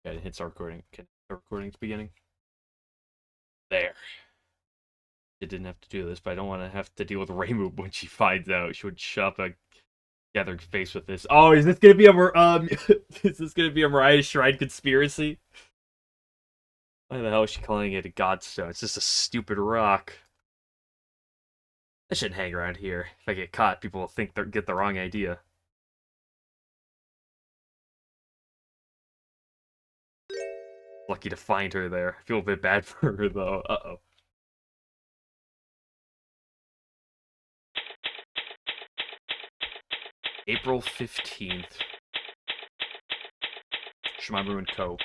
Yeah, it hits our recording. Can the recording's beginning? There. It didn't have to do this, but I don't want to have to deal with Raymu when she finds out. She would shove a gathered face with this. Oh, is this gonna be a is this gonna be a Mariah Shrine conspiracy? Why the hell is she calling it a godstone? It's just a stupid rock. I shouldn't hang around here. If I get caught, people will think they get the wrong idea. Lucky to find her there. I feel a bit bad for her though. Uh-oh. April 15th. Shimamaru and Co.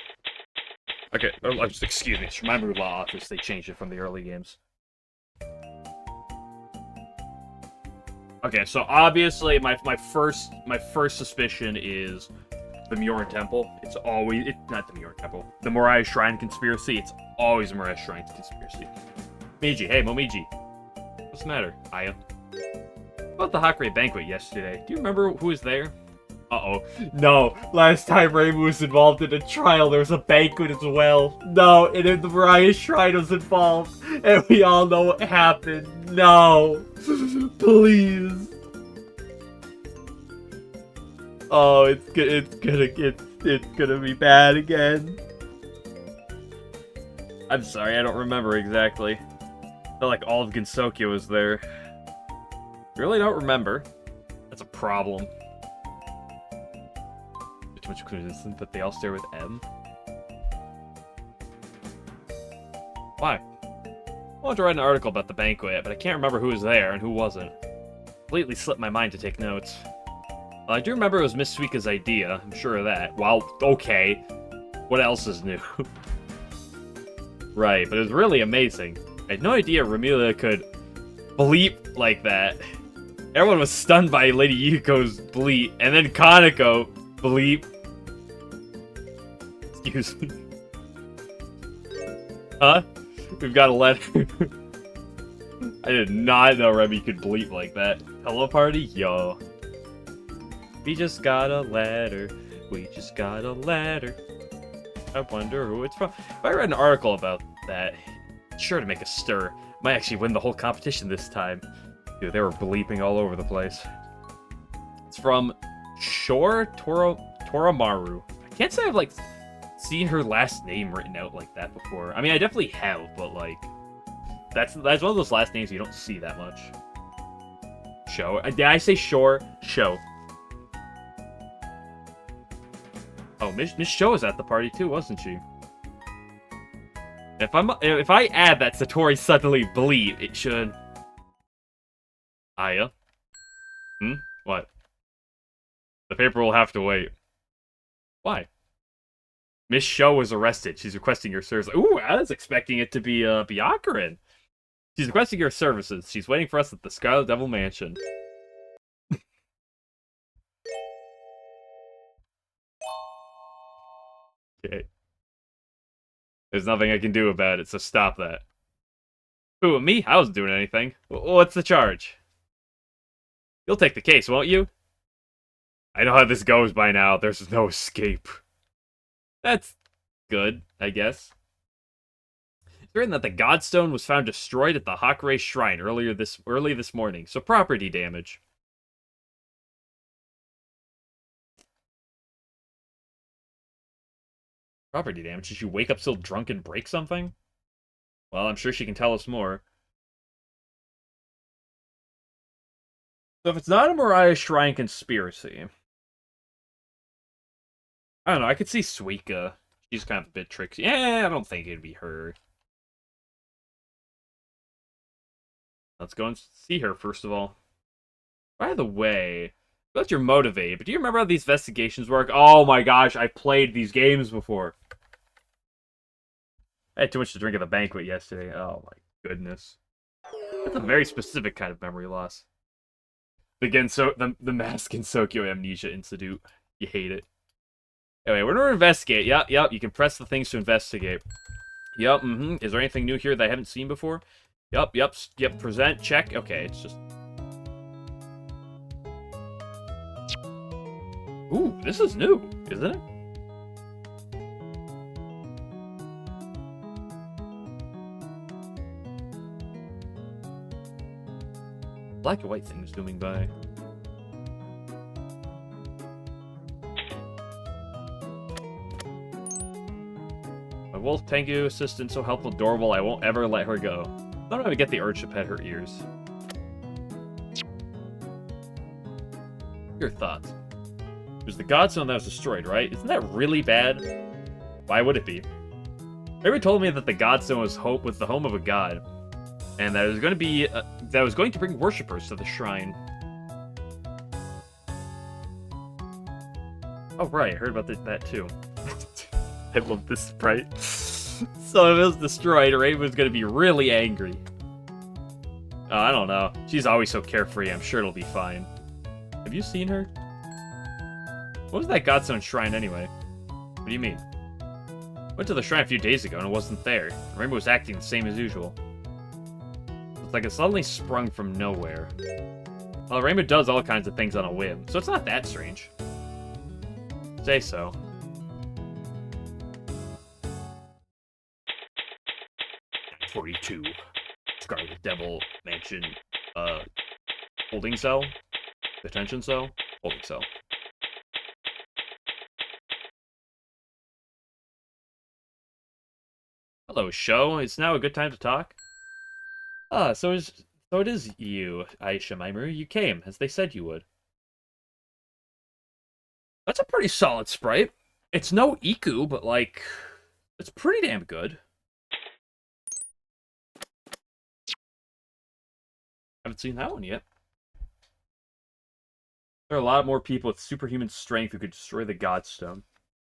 Okay, just excuse me. Shimamaru Law Office, they changed it from the early games. Okay, so obviously my first suspicion is the Mioran Temple. It's always not the Mioran Temple. The Mariah Shrine conspiracy. It's always a Mariah Shrine conspiracy. Miji, hey Momiji. What's the matter, Aya? About the Hakurei banquet yesterday. Do you remember who was there? Uh-oh. No. Last time Reimu was involved in a trial, there was a banquet as well. No, and then the Mariah Shrine was involved. And we all know what happened. No. Please. Oh, it's gonna be bad again. I'm sorry, I don't remember exactly. I felt like all of Gensokyo was there. Really don't remember. That's a problem. Too much coincidence that they all stare with M. Why? I wanted to write an article about the banquet, but I can't remember who was there and who wasn't. Completely slipped my mind to take notes. Well, I do remember it was Miss Suika's idea, I'm sure of that. Well, okay. What else is new? Right, but it was really amazing. I had no idea Ramilia could bleep like that. Everyone was stunned by Lady Yuko's bleep, and then Kaneko bleep. Excuse me. Huh? We've got a letter. I did not know Remy could bleep like that. Hello party? Yo. We just got a letter. We just got a letter. I wonder who it's from. If I read an article about that, it's sure to make a stir. Might actually win the whole competition this time. Dude, they were bleeping all over the place. It's from Shore Toramaru. I can't say I've, like, seen her last name written out like that before. I mean, I definitely have, but, like, that's one of those last names you don't see that much. Show. Did I say Shore? Show. Oh, Miss Show was at the party too, wasn't she? If I add that Satori suddenly bleep, it should. Aya? Hmm? What? The paper will have to wait. Why? Miss Show was arrested. She's requesting your services. Ooh, I was expecting it to be Byakuren. She's requesting your services. She's waiting for us at the Scarlet Devil Mansion. Okay. There's nothing I can do about it, so stop that. Who, me? I wasn't doing anything. What's the charge? You'll take the case, won't you? I know how this goes by now. There's no escape. That's good, I guess. It's written that the Godstone was found destroyed at the Hakurei Shrine early this morning, so property damage. Property damage? Did she wake up still drunk and break something? Well, I'm sure she can tell us more. So if it's not a Mariah Shrine conspiracy... I don't know, I could see Suika. She's kind of a bit tricksy. Yeah, I don't think it'd be her. Let's go and see her, first of all. By the way, glad you're motivated, but do you remember how these investigations work? Oh my gosh, I played these games before. I had too much to drink at the banquet yesterday. Oh my goodness. That's a very specific kind of memory loss. The Mask Gensokyo Amnesia Institute. You hate it. Anyway, we're gonna investigate. Yep, you can press the things to investigate. Yep, Is there anything new here that I haven't seen before? Yep, present, check. Okay, it's just... Ooh, this is new, isn't it? black and white things zooming by. My wolf Tengu assistant so helpful, adorable, I won't ever let her go. I don't even get the urge to pet her ears. Your thoughts? It was the Godstone that was destroyed, right? Isn't that really bad? Why would it be? Everyone told me that the Godstone was the home of a god, and that it was going to be that it was going to bring worshippers to the shrine. Oh right, I heard about that too. I love this sprite. So if it was destroyed, Raven was going to be really angry. Oh, I don't know. She's always so carefree. I'm sure it'll be fine. Have you seen her? What was that Godstone shrine anyway? What do you mean? Went to the shrine a few days ago and it wasn't there. Rainbow was acting the same as usual. It's like it suddenly sprung from nowhere. Well, Rainbow does all kinds of things on a whim, so it's not that strange. Say so. #42. Scarlet Devil Mansion, holding cell? Detention cell? Holding cell. Hello, show. It's now a good time to talk. Ah, so it is you, Aisha Maimoru. You came, as they said you would. That's a pretty solid sprite. It's no Iku, but like, it's pretty damn good. Haven't seen that one yet. There are a lot more people with superhuman strength who could destroy the Godstone.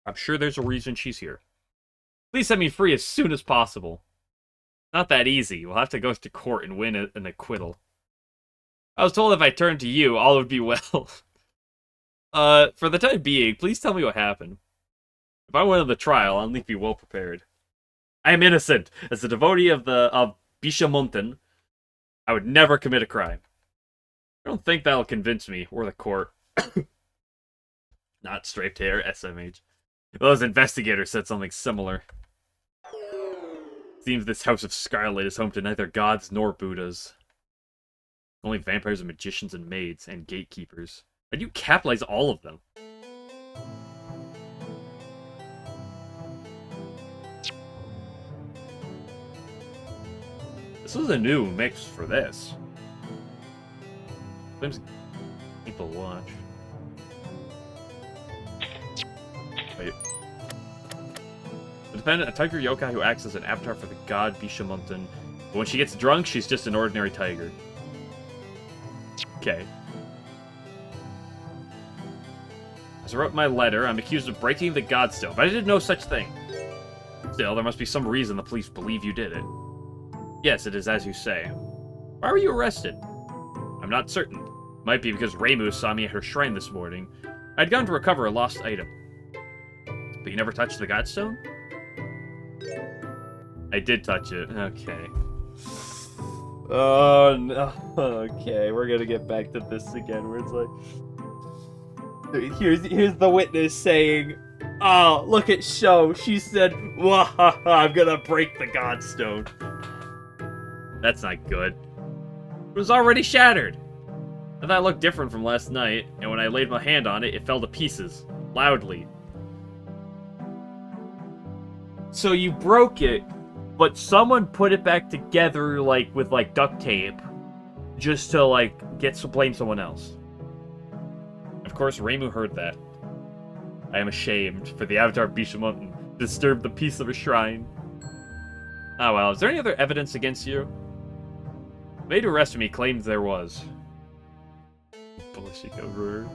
I'm sure there's a reason she's here. Please set me free as soon as possible. Not that easy. We'll have to go to court and win an acquittal. I was told if I turned to you, all would be well. For the time being, please tell me what happened. If I win the trial, I'll at least be well prepared. I am innocent. As a devotee of Bishamonten, I would never commit a crime. I don't think that'll convince me, or the court. Not straight hair, SMH. Those investigators said something similar. Seems this House of Scarlet is home to neither gods nor Buddhas. Only vampires and magicians and maids, and gatekeepers. Why do you capitalize all of them? This is a new mix for this. Sometimes people watch. Wait. The dependent, a tiger yokai who acts as an avatar for the god Bishamonten. But when she gets drunk, she's just an ordinary tiger. Okay. As I wrote my letter, I'm accused of breaking the Godstone, but I did no such thing. Still, there must be some reason the police believe you did it. Yes, it is as you say. Why were you arrested? I'm not certain. Might be because Reimu saw me at her shrine this morning. I'd gone to recover a lost item. But you never touched the Godstone? I did touch it. Okay. Oh, no. Okay, we're gonna get back to this again, where it's like... Here's the witness saying, oh, look at Sho. She said, wahaha, I'm gonna break the Godstone. That's not good. It was already shattered. I thought it looked different from last night, and when I laid my hand on it, it fell to pieces. Loudly. So you broke it, but someone put it back together, like, with, like, duct tape, just to, like, blame someone else. Of course, Reimu heard that. I am ashamed, for the Avatar Bishamonten disturbed the peace of a shrine. Oh well, is there any other evidence against you? The maid who arrested me claimed there was. Bullshit over.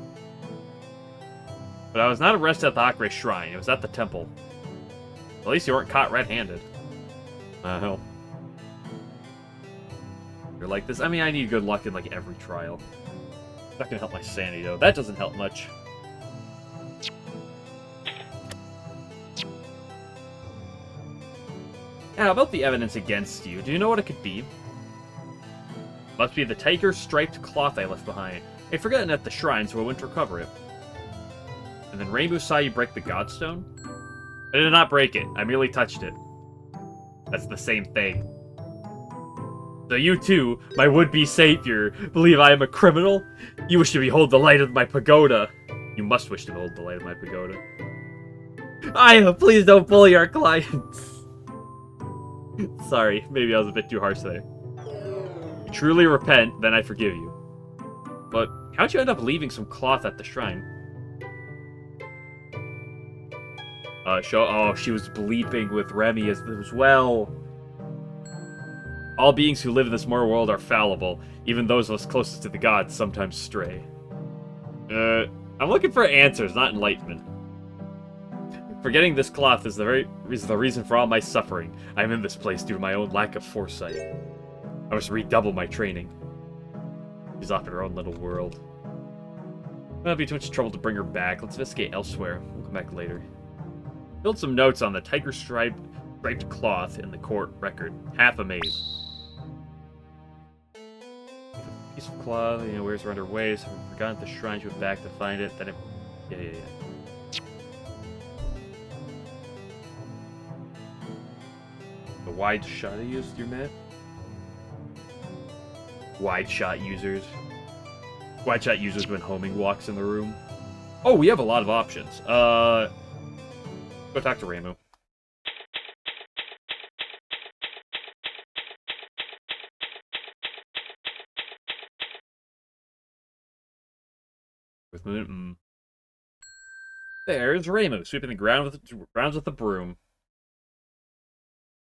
But I was not arrested at the Akre Shrine, it was at the temple. At least you weren't caught red-handed. Hell. You're like this. I mean, I need good luck in, like, every trial. Not gonna help my sanity, though. That doesn't help much. Now, about the evidence against you, do you know what it could be? Must be the tiger-striped cloth I left behind. I'd forgotten at the shrine, so I went to recover it. And then Reimu saw you break the Godstone? I did not break it. I merely touched it. That's the same thing. So you too, my would-be savior, believe I am a criminal? You wish to behold the light of my pagoda. You must wish to behold the light of my pagoda. Please don't bully our clients. Sorry, maybe I was a bit too harsh there. You truly repent, then I forgive you. But how'd you end up leaving some cloth at the shrine? She was bleeping with Remy as well. All beings who live in this mortal world are fallible. Even those of us closest to the gods sometimes stray. I'm looking for answers, not enlightenment. Forgetting this cloth is the reason for all my suffering. I am in this place due to my own lack of foresight. I must redouble my training. She's off in her own little world. It'll be too much trouble to bring her back. Let's investigate elsewhere. We'll come back later. Build some notes on the tiger striped cloth in the court record. Half a maze. Piece of cloth, wears around her waist. I forgot the shrine. She went back to find it. Then it. Yeah. The wide shot I used, you meant? Wide shot users. Wide shot users when homing walks in the room. Oh, we have a lot of options. Go talk to Ramu. There's Ramu, sweeping the grounds with a broom.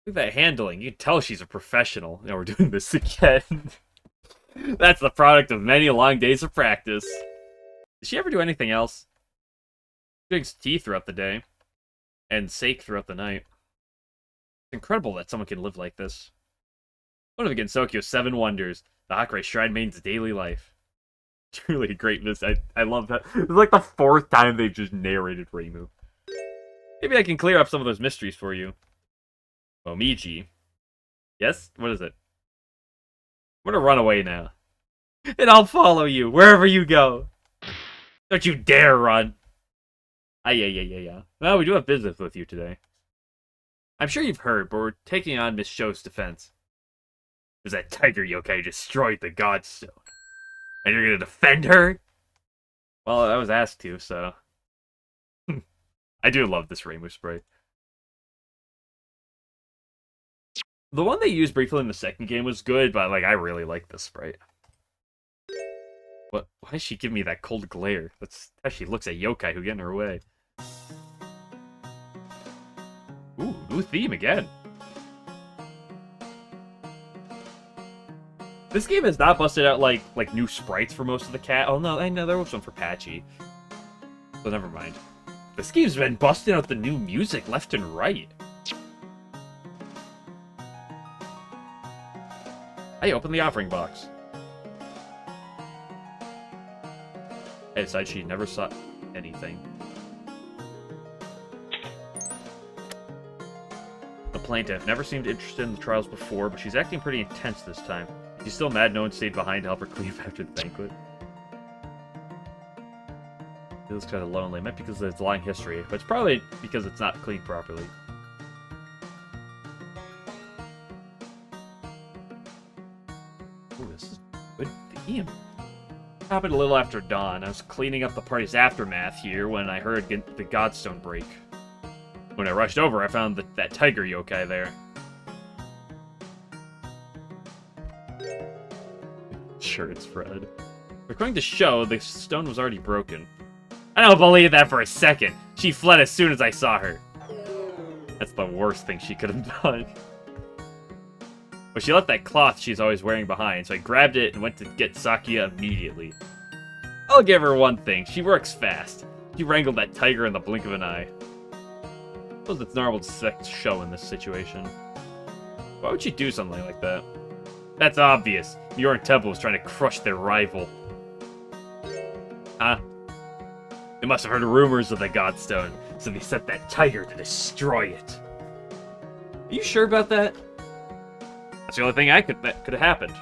Look at that handling. You can tell she's a professional. Now we're doing this again. That's the product of many long days of practice. Did she ever do anything else? She drinks tea throughout the day. And sake throughout the night. It's incredible that someone can live like this. One of the Gensokyo's 7 wonders. The Hakurei Shrine Maiden's daily life. Truly a great miss. I love that. It's like the 4th time they've just narrated Reimu. Maybe I can clear up some of those mysteries for you. Momiji. Yes? What is it? I'm gonna run away now. And I'll follow you, wherever you go. Don't you dare run. Yeah. Well, we do have business with you today. I'm sure you've heard, but we're taking on Miss Sho's defense. It was that tiger yokai who destroyed the Godstone. And you're gonna defend her? Well, I was asked to, so... I do love this Reimu spray. The one they used briefly in the second game was good, but I really like this sprite. What? Why does she give me that cold glare? That's how she looks at yokai who get in her way. Ooh, new theme again. This game has not busted out like new sprites for most of the cat. Oh no, I know there was one for Patchy. So never mind. This game's been busting out the new music left and right. Hey, open the offering box. I decided she never saw anything. The plaintiff never seemed interested in the trials before, but she's acting pretty intense this time. She's still mad no one stayed behind to help her clean after the banquet. Feels kind of lonely. Might be because of its long history, but it's probably because it's not cleaned properly. Ooh, this is a good theme. Happened a little after dawn. I was cleaning up the party's aftermath here when I heard the Godstone break. When I rushed over, I found that tiger yokai there. Sure, it's Fred. According to Sho, the stone was already broken. I don't believe that for a second. She fled as soon as I saw her. That's the worst thing she could have done. But she left that cloth she's always wearing behind, so I grabbed it and went to get Sakia immediately. I'll give her one thing. She works fast. She wrangled that tiger in the blink of an eye. I suppose it's normal to suspect Sho in this situation. Why would she do something like that? That's obvious. York Temple was trying to crush their rival. Huh? They must have heard rumors of the Godstone, so they sent that tiger to destroy it. Are you sure about that? That's the only thing that could have happened.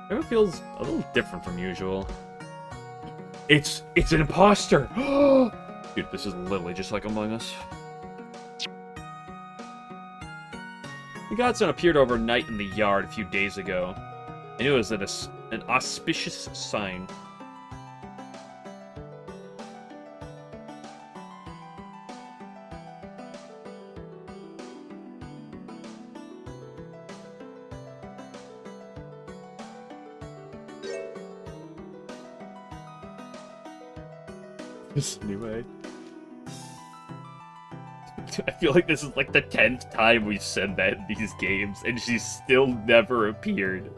Everyone feels a little different from usual. It's an imposter! Dude, this is literally just like Among Us. The godson appeared overnight in the yard a few days ago. I knew it was an auspicious sign. Anyway. I feel like this is like the 10th time we've said that in these games, and she's still never appeared.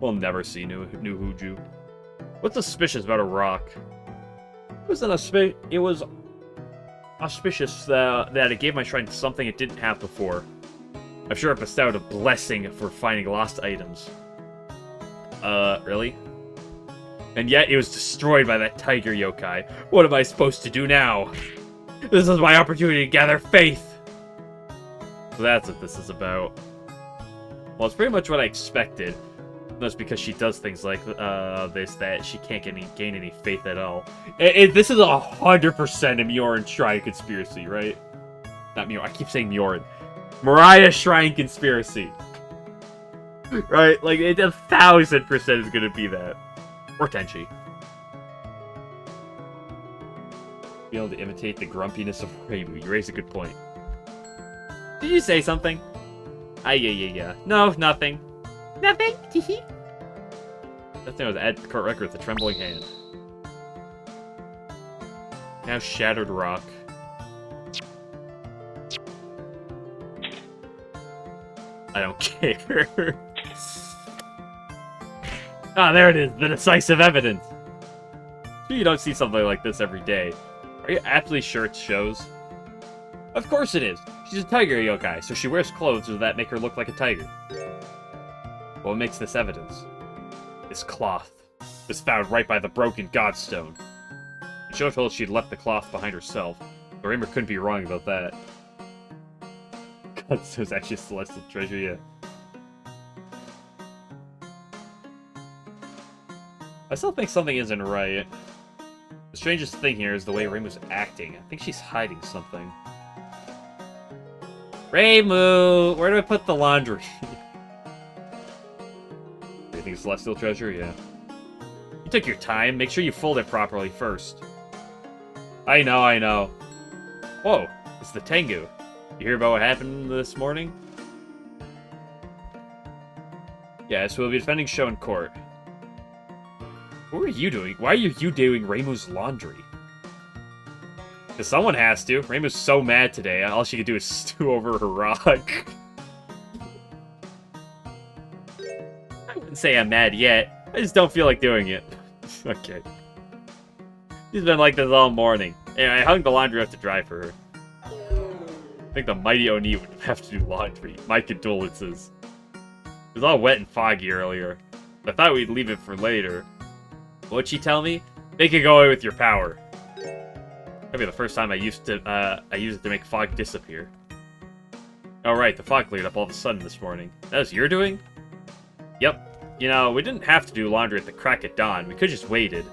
We'll never see new Huju. What's suspicious about a rock? It was auspicious that it gave my shrine something it didn't have before. I'm sure it bestowed a blessing for finding lost items. Really? And yet it was destroyed by that tiger yokai. What am I supposed to do now? This is my opportunity to gather faith! So that's what this is about. Well, it's pretty much what I expected. That's because she does things like this, that she can't gain any faith at all. This is 100% a Mioran Shrine conspiracy, right? Not Mioran, I keep saying Mioran. Mariah Shrine conspiracy. Right? Like, it 1000% is gonna be that. Or Tenchi. Be able to imitate the grumpiness of Reimu. You raise a good point. Did you say something? Yeah. No, nothing. Nothing? Teehee. That thing was add to the court record with a trembling hand. Now shattered rock. I don't care. Ah, there it is, the decisive evidence. You don't see something like this every day. Are you absolutely sure it shows? Of course it is. She's a tiger yokai, so she wears clothes that make her look like a tiger. What makes this evidence? This cloth. Was found right by the broken godstone. Sho told she'd left the cloth behind herself. But Reimu couldn't be wrong about that. Godstone's actually a celestial treasure, yeah. I still think something isn't right. The strangest thing here is the way Reimu's acting. I think she's hiding something. Reimu! Where do I put the laundry? You think it's celestial treasure? Yeah. You took your time. Make sure you fold it properly first. I know. Whoa, it's the Tengu. You hear about what happened this morning? Yes, we'll be defending Sho in court. What are you doing? Why are you doing Reimu's laundry? Because someone has to. Reimu's so mad today, all she can do is stew over her rock. I wouldn't say I'm mad yet. I just don't feel like doing it. Okay. She's been like this all morning. And I hung the laundry up to dry for her. I think the mighty Oni would have to do laundry. My condolences. It was all wet and foggy earlier. I thought we'd leave it for later. What'd she tell me? Make it go away with your power. That'd be the first time I used it to make fog disappear. Oh right, the fog cleared up all of a sudden this morning. That was your doing? Yep. You know, we didn't have to do laundry at the crack of dawn. We could've just waited.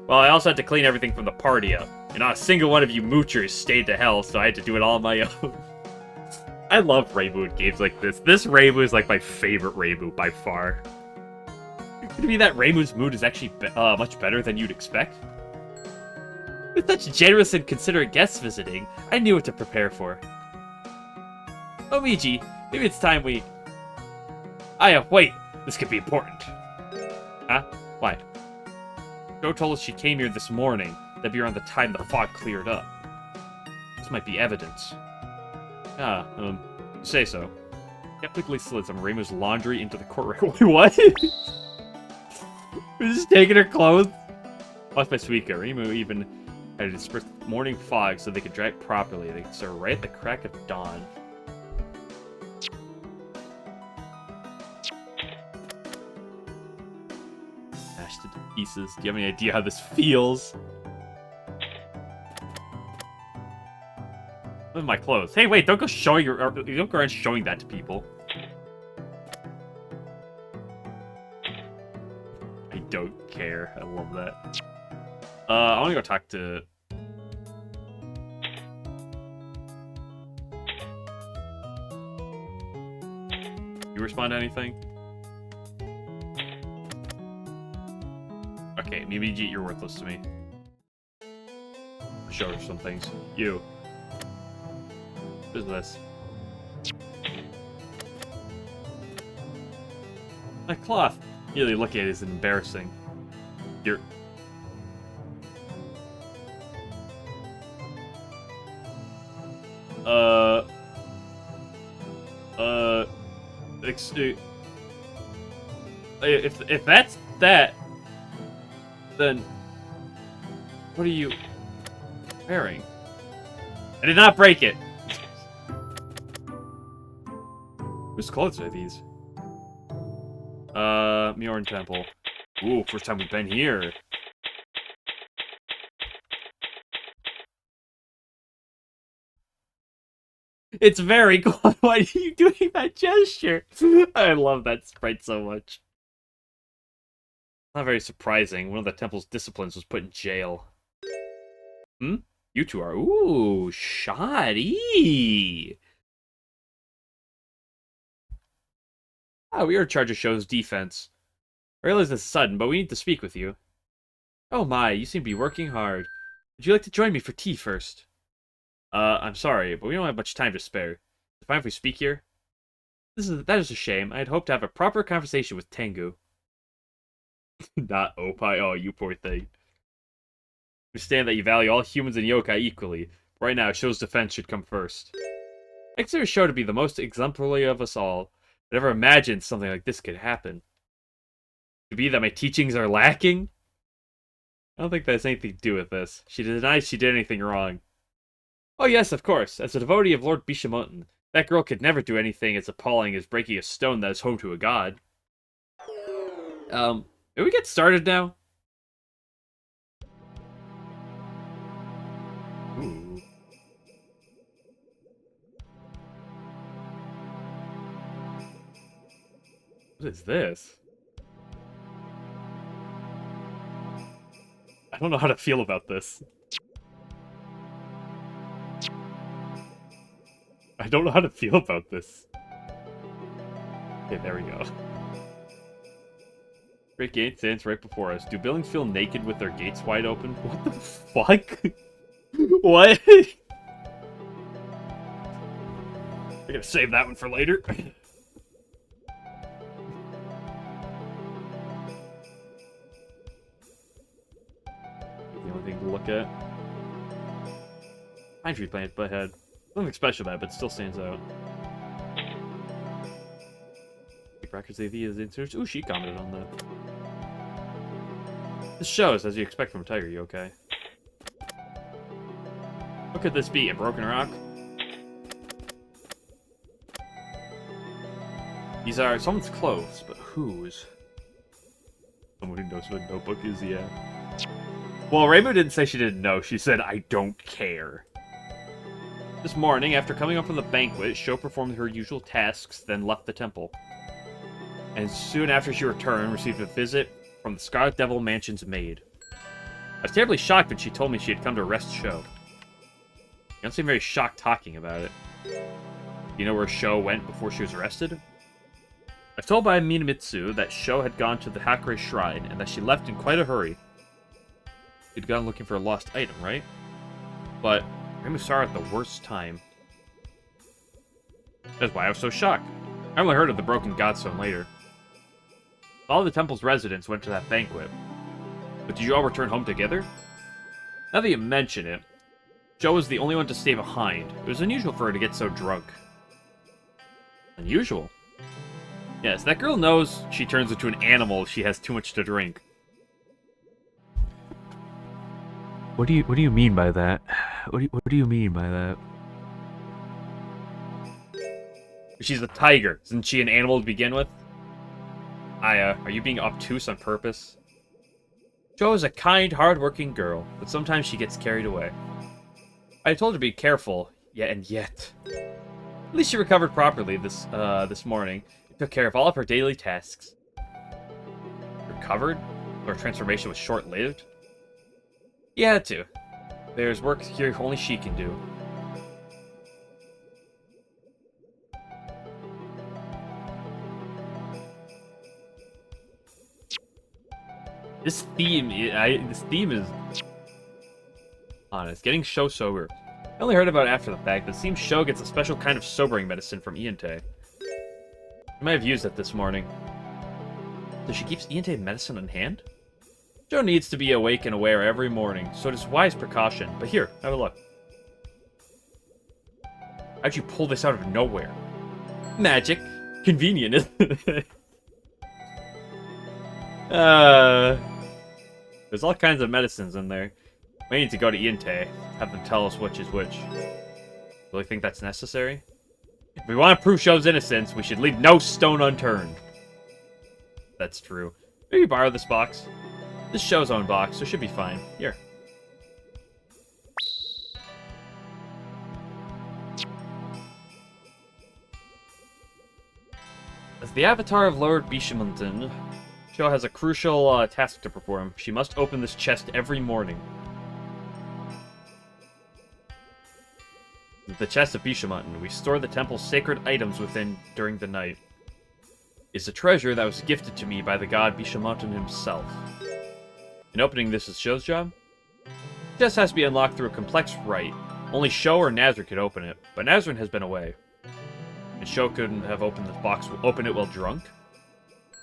Well, I also had to clean everything from the party up. And not a single one of you moochers stayed to hell, so I had to do it all on my own. I love Reimu in games like this. This Reimu is like my favorite Reimu by far. Could it be that Reimu's mood is actually much better than you'd expect? With such generous and considerate guests visiting, I knew what to prepare for. Oh, Miji, maybe it's time we... Aya, wait! This could be important. Huh? Why? Jo told us she came here this morning. That'd be around the time the fog cleared up. This might be evidence. You say so. Skeptically slid some Reimu's laundry into the courtroom. Wait, what? We're just taking her clothes? Lost by Suika. Reimu even had to disperse morning fog so they could dry it properly. They could start right at the crack of dawn. Smashed it to pieces. Do you have any idea how this feels? Look at my clothes. Hey, wait! Don't go showing don't go around showing that to people. I don't care. I love that. I want to go talk to... You respond to anything? Okay, Mimiji, you're worthless to me. I'll show her some things. You. What is this? My cloth. Really look at it is embarrassing. You're... If that's that, then what are you wearing? I did not break it. Whose clothes are these? Mjorn Temple. Ooh, first time we've been here. It's very cool. Why are you doing that gesture? I love that sprite so much. Not very surprising. One of the temple's disciplines was put in jail. Hmm? You two are... Ooh, shoddy. Ah, we are in charge of Show's defense. I realize this is sudden, but we need to speak with you. Oh my, you seem to be working hard. Would you like to join me for tea first? I'm sorry, but we don't have much time to spare. Is it fine if we speak here? That is a shame. I had hoped to have a proper conversation with Tengu. Not Opie. Oh, you poor thing. Understand that you value all humans and yokai equally. Right now, Show's defense should come first. I consider Show to be the most exemplary of us all. I never imagined something like this could happen. Could be that my teachings are lacking? I don't think that has anything to do with this. She denies she did anything wrong. Oh yes, of course. As a devotee of Lord Bishamoten, that girl could never do anything as appalling as breaking a stone that is home to a god. May we get started now? Ooh. What is this? I don't know how to feel about this. I don't know how to feel about this. Okay, there we go. Great Gate stands right before us. Do buildings feel naked with their gates wide open? What the fuck? What? We're gonna save that one for later. The only thing to look at. Pine tree plant, butt head. Nothing special about it, but it still stands out. Records AV is inserts. Ooh, she commented on that. This shows, as you expect from a tiger. You okay? What could this be? A broken rock? These are someone's clothes, but whose? Someone who knows what a notebook is, yeah. Well, Rainbow didn't say she didn't know. She said, I don't care. This morning, after coming up from the banquet, Sho performed her usual tasks, then left the temple. And soon after she returned, received a visit from the Scarlet Devil Mansion's maid. I was terribly shocked when she told me she had come to arrest Sho. You don't seem very shocked talking about it. You know where Sho went before she was arrested? I was told by Minamitsu that Sho had gone to the Hakure Shrine, and that she left in quite a hurry. She'd gone looking for a lost item, right? But Rainbow saw her at the worst time. That's why I was so shocked. I only heard of the broken godstone later. All of the temple's residents went to that banquet. But did you all return home together? Now that you mention it, Sho was the only one to stay behind. It was unusual for her to get so drunk. Unusual? Yes, that girl knows she turns into an animal if she has too much to drink. What do you mean by that? What do you mean by that? She's a tiger. Isn't she an animal to begin with? Aya, are you being obtuse on purpose? Jo is a kind, hard-working girl, but sometimes she gets carried away. I told her to be careful, yet. At least she recovered properly this morning. She took care of all of her daily tasks. Recovered? Her transformation was short-lived? He had to. There's work here only she can do. This theme, this theme is honest. Getting Sho sober. I only heard about it after the fact, but it seems Sho gets a special kind of sobering medicine from Iante. I might have used it this morning. So she keeps Iante medicine on hand? Sho needs to be awake and aware every morning, so it is wise precaution. But here, have a look. How'd you pull this out of nowhere? Magic. Convenient, isn't it? There's all kinds of medicines in there. We need to go to Iante, have them tell us which is which. Really think that's necessary? If we want to prove Sho's innocence, we should leave no stone unturned. That's true. Maybe borrow this box. This is Sho's own box, so it should be fine. Here. As the avatar of Lord Bishamonten, Sho has a crucial task to perform. She must open this chest every morning. The chest of Bishamonten. We store the temple's sacred items within during the night. It's a treasure that was gifted to me by the god Bishamonten himself. And opening this is Sho's job? The chest has to be unlocked through a complex rite. Only Sho or Nazrin could open it, but Nazrin has been away. And Sho couldn't have opened this box, open it while drunk?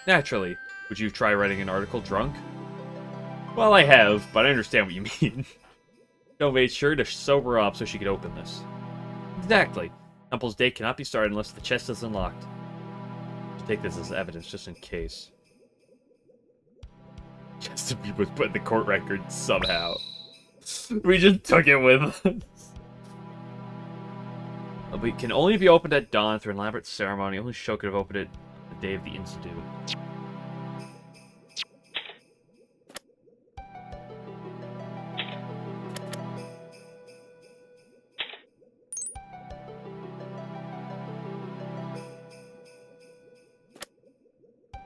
Naturally. Would you try writing an article drunk? Well, I have, but I understand what you mean. Sho made sure to sober up so she could open this. Exactly. Temple's day cannot be started unless the chest is unlocked. I'll take this as evidence just in case. Just to be was put in the court record somehow. We just took it with us. It can only be opened at dawn through an elaborate ceremony. Only Sho could have opened it the day of the incident.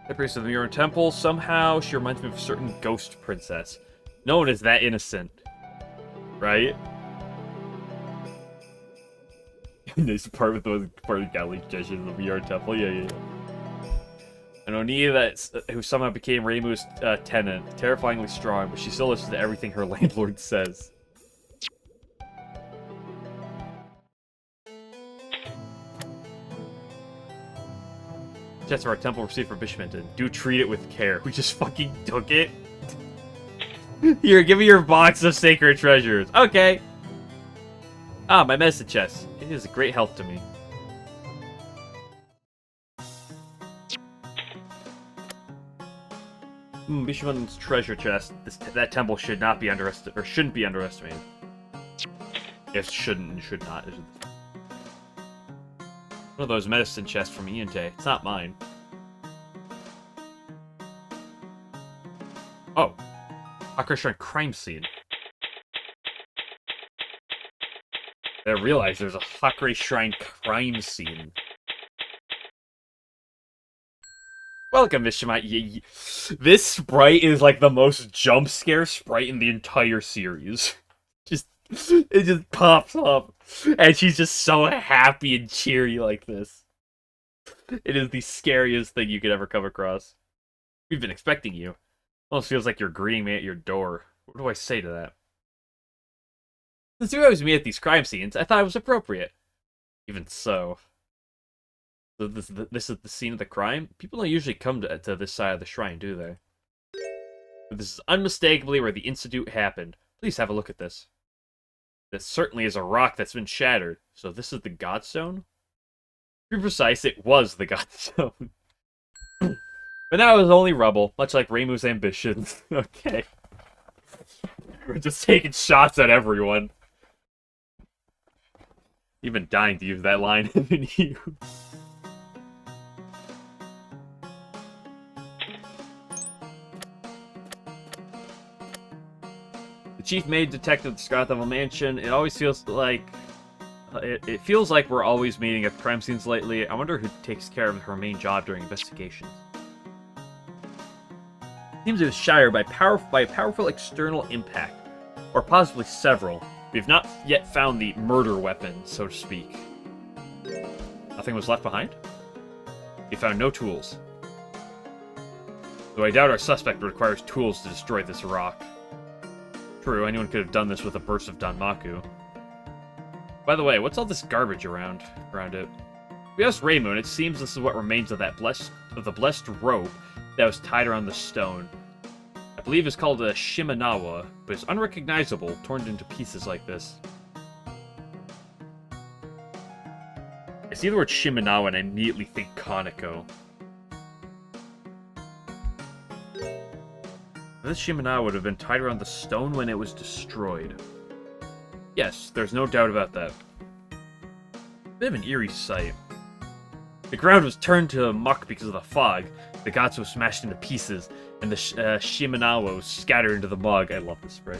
The priest of the Muron Temple, somehow she reminds me of a certain ghost princess. No one is that innocent. Right? Nice part with those party Galley gestures in the Muron Temple. Yeah. And Oni, who somehow became Reimu's tenant, terrifyingly strong, but she still listens to everything her landlord says. Chest of our temple received for Bishamonten. Do treat it with care. We just fucking took it. Here, give me your box of sacred treasures. Okay. Ah, my medicine chest. It is a great help to me. Bishamonten's treasure chest. That temple should not be underestimated, or shouldn't be underestimated. Yes, shouldn't and should not. One of those medicine chests from Iante. It's not mine. Oh. Hakure Shrine crime scene. I realize there's a Hakure Shrine crime scene. Welcome, Mishima. This sprite is like the most jump scare sprite in the entire series. It just pops up. And she's just so happy and cheery like this. It is the scariest thing you could ever come across. We've been expecting you. Almost feels like you're greeting me at your door. What do I say to that? Since you always meet at these crime scenes, I thought it was appropriate. Even so. So this is the scene of the crime? People don't usually come to this side of the shrine, do they? But this is unmistakably where the incident happened. Please have a look at this. This certainly is a rock that's been shattered. So this is the Godstone? To be precise, it was the Godstone. But now it was only rubble, much like Reimu's ambitions. Okay. We're just taking shots at everyone. You've been dying to use that line, haven't you? Chief Maid Detective at the Scarlet Devil Mansion. It always feels like... It feels like we're always meeting at crime scenes lately. I wonder who takes care of her main job during investigations. Seems it was shattered by a powerful external impact. Or possibly several. We've not yet found the murder weapon, so to speak. Nothing was left behind? We found no tools. Though I doubt our suspect requires tools to destroy this rock. True, anyone could have done this with a burst of Danmaku. By the way, what's all this garbage around it? We asked Raymoon, it seems this is what remains of the blessed rope that was tied around the stone. I believe it's called a Shimenawa, but it's unrecognizable, torn into pieces like this. I see the word Shimenawa and I immediately think Kaneko. This Shimenawa would have been tied around the stone when it was destroyed. Yes, there's no doubt about that. Bit of an eerie sight. The ground was turned to muck because of the fog. The Gatsu was smashed into pieces, and the Shimenawa was scattered into the mug. I love this sprite.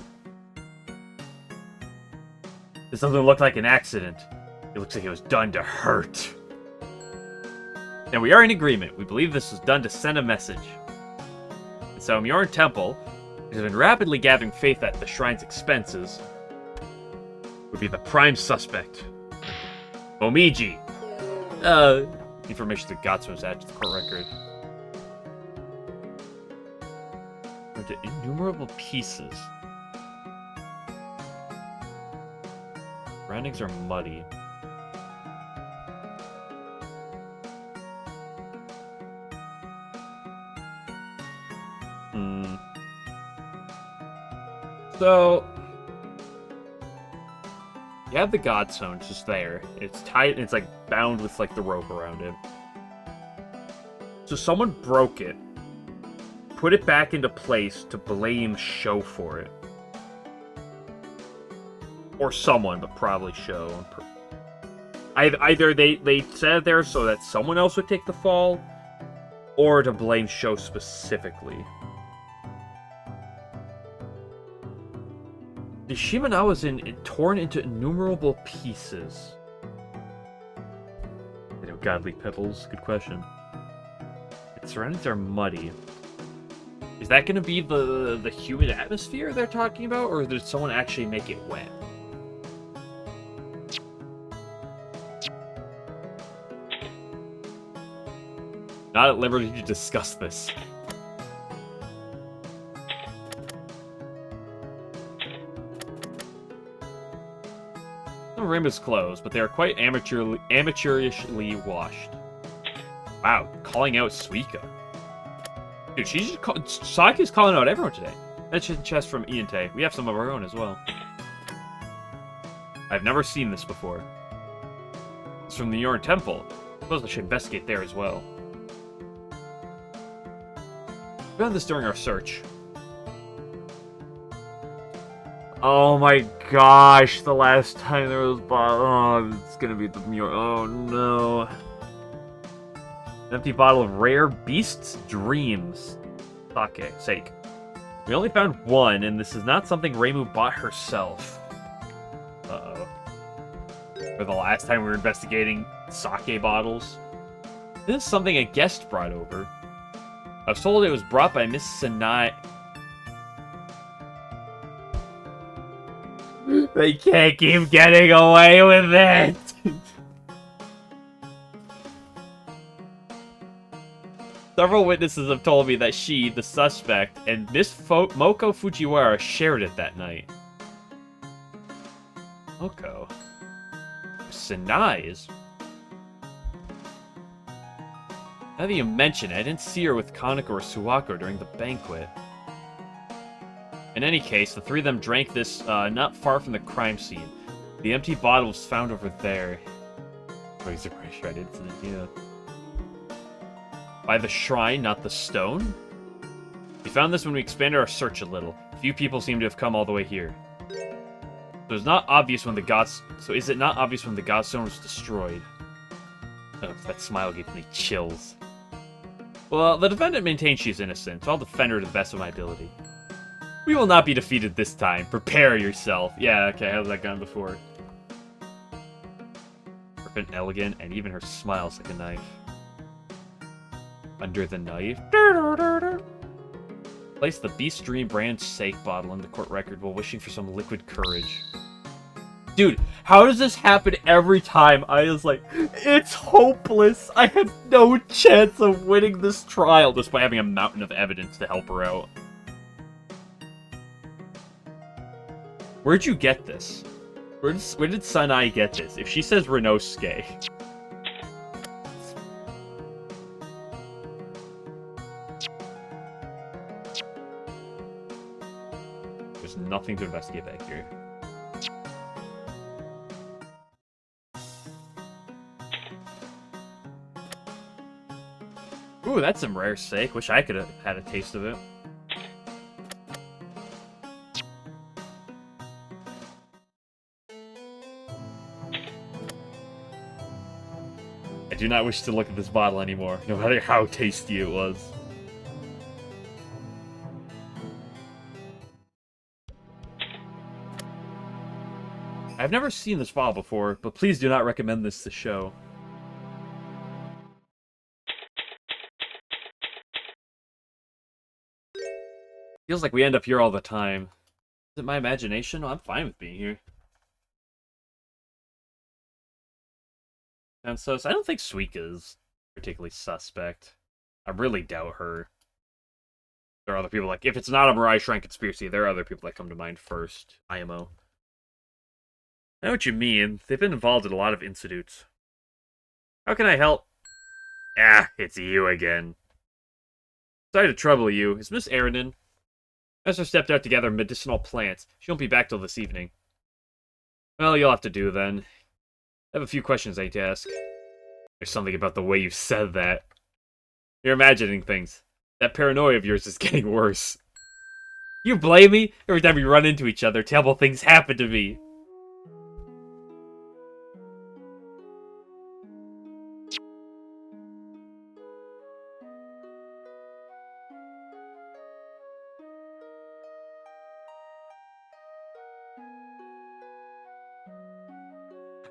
This doesn't look like an accident. It looks like it was done to hurt. Now we are in agreement. We believe this was done to send a message. And so Mjorn Temple has been rapidly gathering faith at the shrine's expenses. Would be the prime suspect. Momiji. Information that Gatsu was added to the court record. Into innumerable pieces. Surroundings are muddy. So, you have the Godstone just there. It's tied, it's like bound with like the rope around it. So someone broke it, put it back into place to blame Sho for it. Or someone, but probably Sho. Either they set it there so that someone else would take the fall, or to blame Sho specifically. The Shimenawa was torn into innumerable pieces. You know, godly pebbles? Good question. Its surroundings are muddy. Is that going to be the humid atmosphere they're talking about, or did someone actually make it wet? Not at liberty to discuss this. Some room is closed, but they are quite amateurishly washed. Wow, calling out Suika. Dude, she's just Saki's calling out everyone today. That's a chest from Iante. We have some of our own as well. I've never seen this before. It's from the Mjorn Temple. I suppose I should investigate there as well. We found this during our search. Oh my gosh, the last time there was oh, it's gonna be the Mjorn. Oh no. An empty bottle of rare Beast's Dreams. Sake. We only found one, and this is not something Reimu bought herself. Uh-oh. For the last time we were investigating sake bottles. This is something a guest brought over. I was told it was brought by Miss Sanai. They can't keep getting away with it! Several witnesses have told me that she, the suspect, and Miss Moko Fujiwara shared it that night. Moko? Sanai's? Now that you mention it, I didn't see her with Kaneko or Suwako during the banquet. In any case, the three of them drank this not far from the crime scene. The empty bottle was found over there. Razor pressure, I didn't see that. By the shrine, not the stone? We found this when we expanded our search a little. Few people seem to have come all the way here. So is it not obvious when the Godstone was destroyed? Oh, that smile gave me chills. Well, the defendant maintains she's innocent, so I'll defend her to the best of my ability. We will not be defeated this time. Prepare yourself. Yeah, okay, how's that gone before? Perfect, elegant, and even her smile's like a knife. Under the knife. Place the Beast Dream brand sake bottle in the court record while wishing for some liquid courage. Dude, how does this happen every time? I was like, it's hopeless. I have no chance of winning this trial, despite having a mountain of evidence to help her out. Where'd you get this? Where did Sanai get this? If she says Renosuke. There's nothing to investigate back here. Ooh, that's some rare steak. Wish I could have had a taste of it. I do not wish to look at this bottle anymore, no matter how tasty it was. I've never seen this bottle before, but please do not recommend this to show. Feels like we end up here all the time. Is it my imagination? Oh, I'm fine with being here. And so I don't think Suika is particularly suspect. I really doubt her. There are other people like, if it's not a Mirai Shrine conspiracy, there are other people that come to mind first. IMO. I know what you mean. They've been involved in a lot of incidents. How can I help? Ah, it's you again. Sorry to trouble you. Is Miss Aronin? Esther stepped out to gather medicinal plants. She won't be back till this evening. Well, you'll have to do then. I have a few questions I need to ask. There's something about the way you said that. You're imagining things. That paranoia of yours is getting worse. You blame me? Every time we run into each other, terrible things happen to me.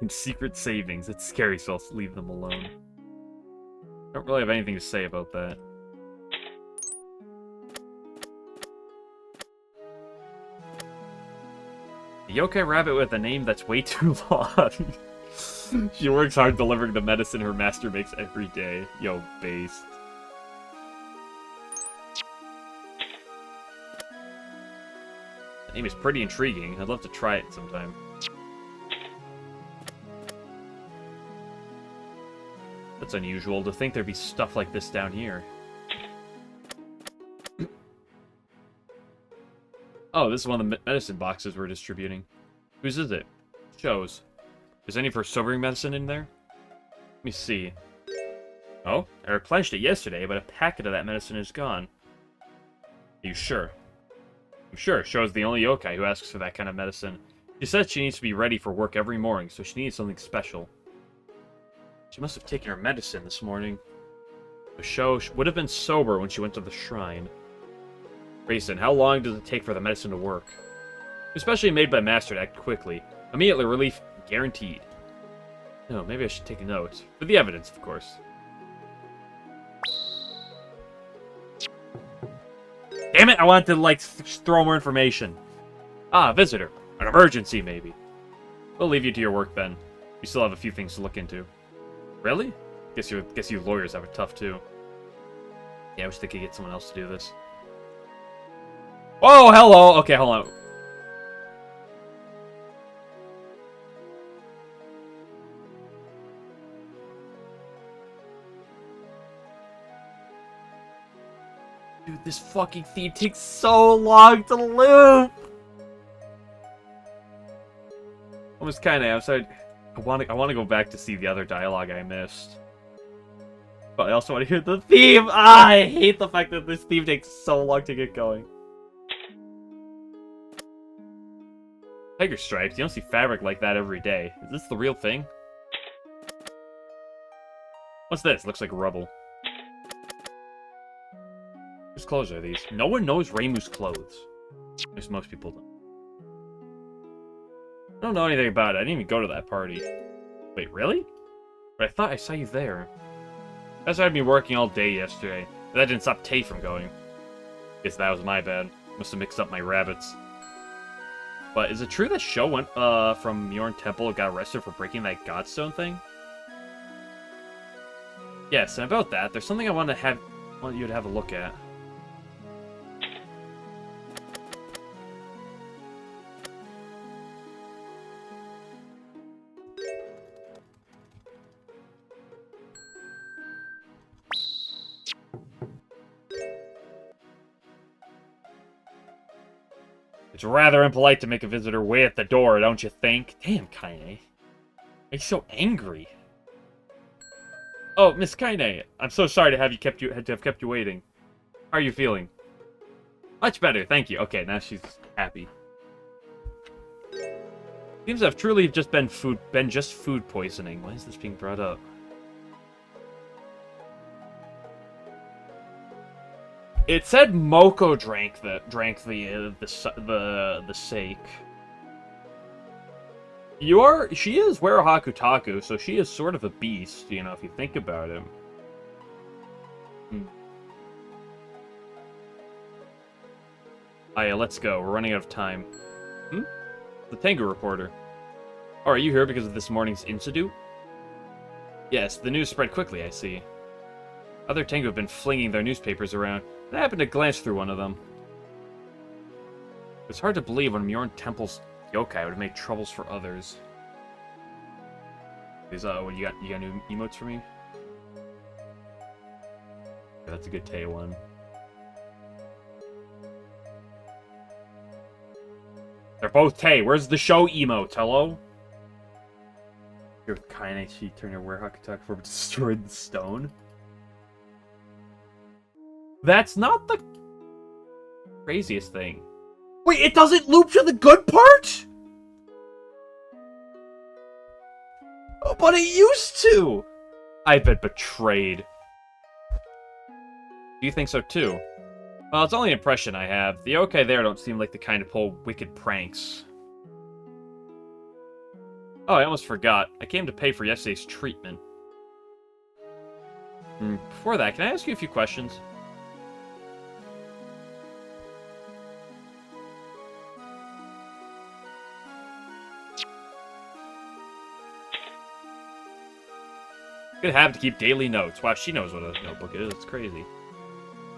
Secret savings. It's scary, so I'll leave them alone. Don't really have anything to say about that. A yokai rabbit with a name that's way too long. She works hard delivering the medicine her master makes every day. Yo, based. The name is pretty intriguing. I'd love to try it sometime. That's unusual to think there'd be stuff like this down here. Oh, this is one of the medicine boxes we're distributing. Whose is it? Shows. Is any for sobering medicine in there? Let me see. Oh, I replenished it yesterday, but a packet of that medicine is gone. Are you sure? I'm sure. Shows the only yokai who asks for that kind of medicine. She says she needs to be ready for work every morning, so she needs something special. She must have taken her medicine this morning. The show would have been sober when she went to the shrine. Grayson, how long does it take for the medicine to work? Especially made by Master to act quickly. Immediately relief guaranteed. No, maybe I should take a note. For the evidence, of course. Damn it, I wanted to, like, throw more information. Ah, a visitor. An emergency, maybe. We'll leave you to your work, then. We still have a few things to look into. Really? Guess you lawyers have it tough too. Yeah, I wish they could get someone else to do this. Oh, hello! Okay, hold on. Dude, this fucking theme takes so long to loop! Almost kinda, I'm sorry. I want to go back to see the other dialogue I missed. But I also want to hear the theme! Ah, I hate the fact that this theme takes so long to get going. Tiger stripes, you don't see fabric like that every day. Is this the real thing? What's this? Looks like rubble. Whose clothes are these? No one knows Reimu's clothes. At least most people don't. I don't know anything about it. I didn't even go to that party. Wait, really? But I thought I saw you there. That's why I'd been working all day yesterday. But that didn't stop Tay from going. Guess that was my bad. Must have mixed up my rabbits. But is it true that Sho went from Mjorn Temple and got arrested for breaking that Godstone thing? Yes, and about that, there's something I want you to have a look at. It's rather impolite to make a visitor wait at the door, don't you think? Damn, Kaine. You're so angry. Oh, Miss Kaine, I'm so sorry to have kept you waiting. How are you feeling? Much better, thank you. Okay, now she's happy. Seems to have truly just been just food poisoning. Why is this being brought up? It said Moko drank the sake. She is Werahaku Taku, so she is sort of a beast, you know, if you think about it. Yeah, let's go. We're running out of time. The Tengu reporter. Oh, are you here because of this morning's incident? Yes, the news spread quickly, I see. Other Tengu have been flinging their newspapers around, and I happened to glance through one of them. It's hard to believe when Mjorn Temple's yokai would make troubles for others. What, you got new emotes for me? Yeah, that's a good Tay one. They're both Tay. Where's the show emote? Hello? Here with Kaine, she turned her Werahaku Taku for destroyed the stone. That's not the craziest thing. Wait, it doesn't loop to the good part? Oh, but it used to! I've been betrayed. Do you think so too? Well, it's only an impression I have. The yokai there don't seem like the kind to pull wicked pranks. Oh, I almost forgot. I came to pay for yesterday's treatment. Before that, can I ask you a few questions? Good habit to keep daily notes. Wow, she knows what a notebook is. It's crazy.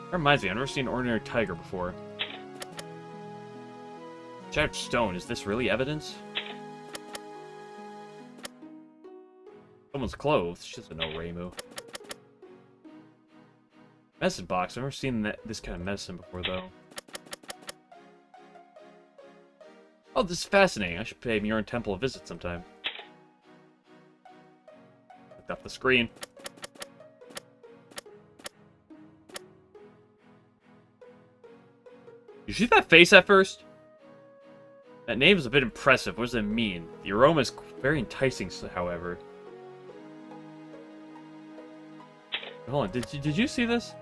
That reminds me, I've never seen an ordinary tiger before. Shattered stone, is this really evidence? Someone's clothes. She doesn't know Reimu. Medicine box. I've never seen this kind of medicine before, though. Oh, this is fascinating. I should pay Mjorn Temple a visit sometime. Looked up the screen. You see that face at first? That name is a bit impressive. What does it mean? The aroma is very enticing, however. Hold on, did you see this?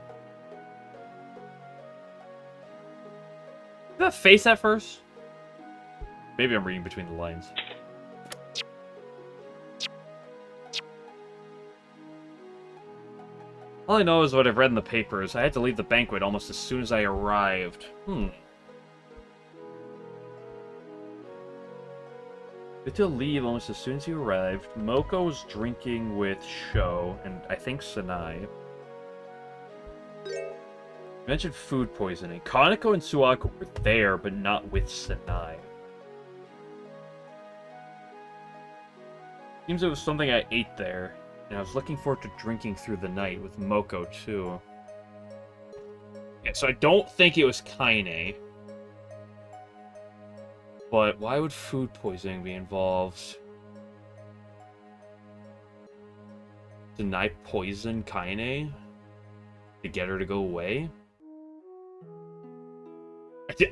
That face at first? Maybe I'm reading between the lines. All I know is what I've read in the papers. I had to leave the banquet almost as soon as I arrived. Had to leave almost as soon as you arrived. Moko was drinking with Sho, and I think Sanai. You mentioned food poisoning. Kaneko and Suako were there, but not with Sanai. Seems it was something I ate there, and I was looking forward to drinking through the night with Moko, too. Yeah, so I don't think it was Kaine. But why would food poisoning be involved? Did I poison Kaine to get her to go away?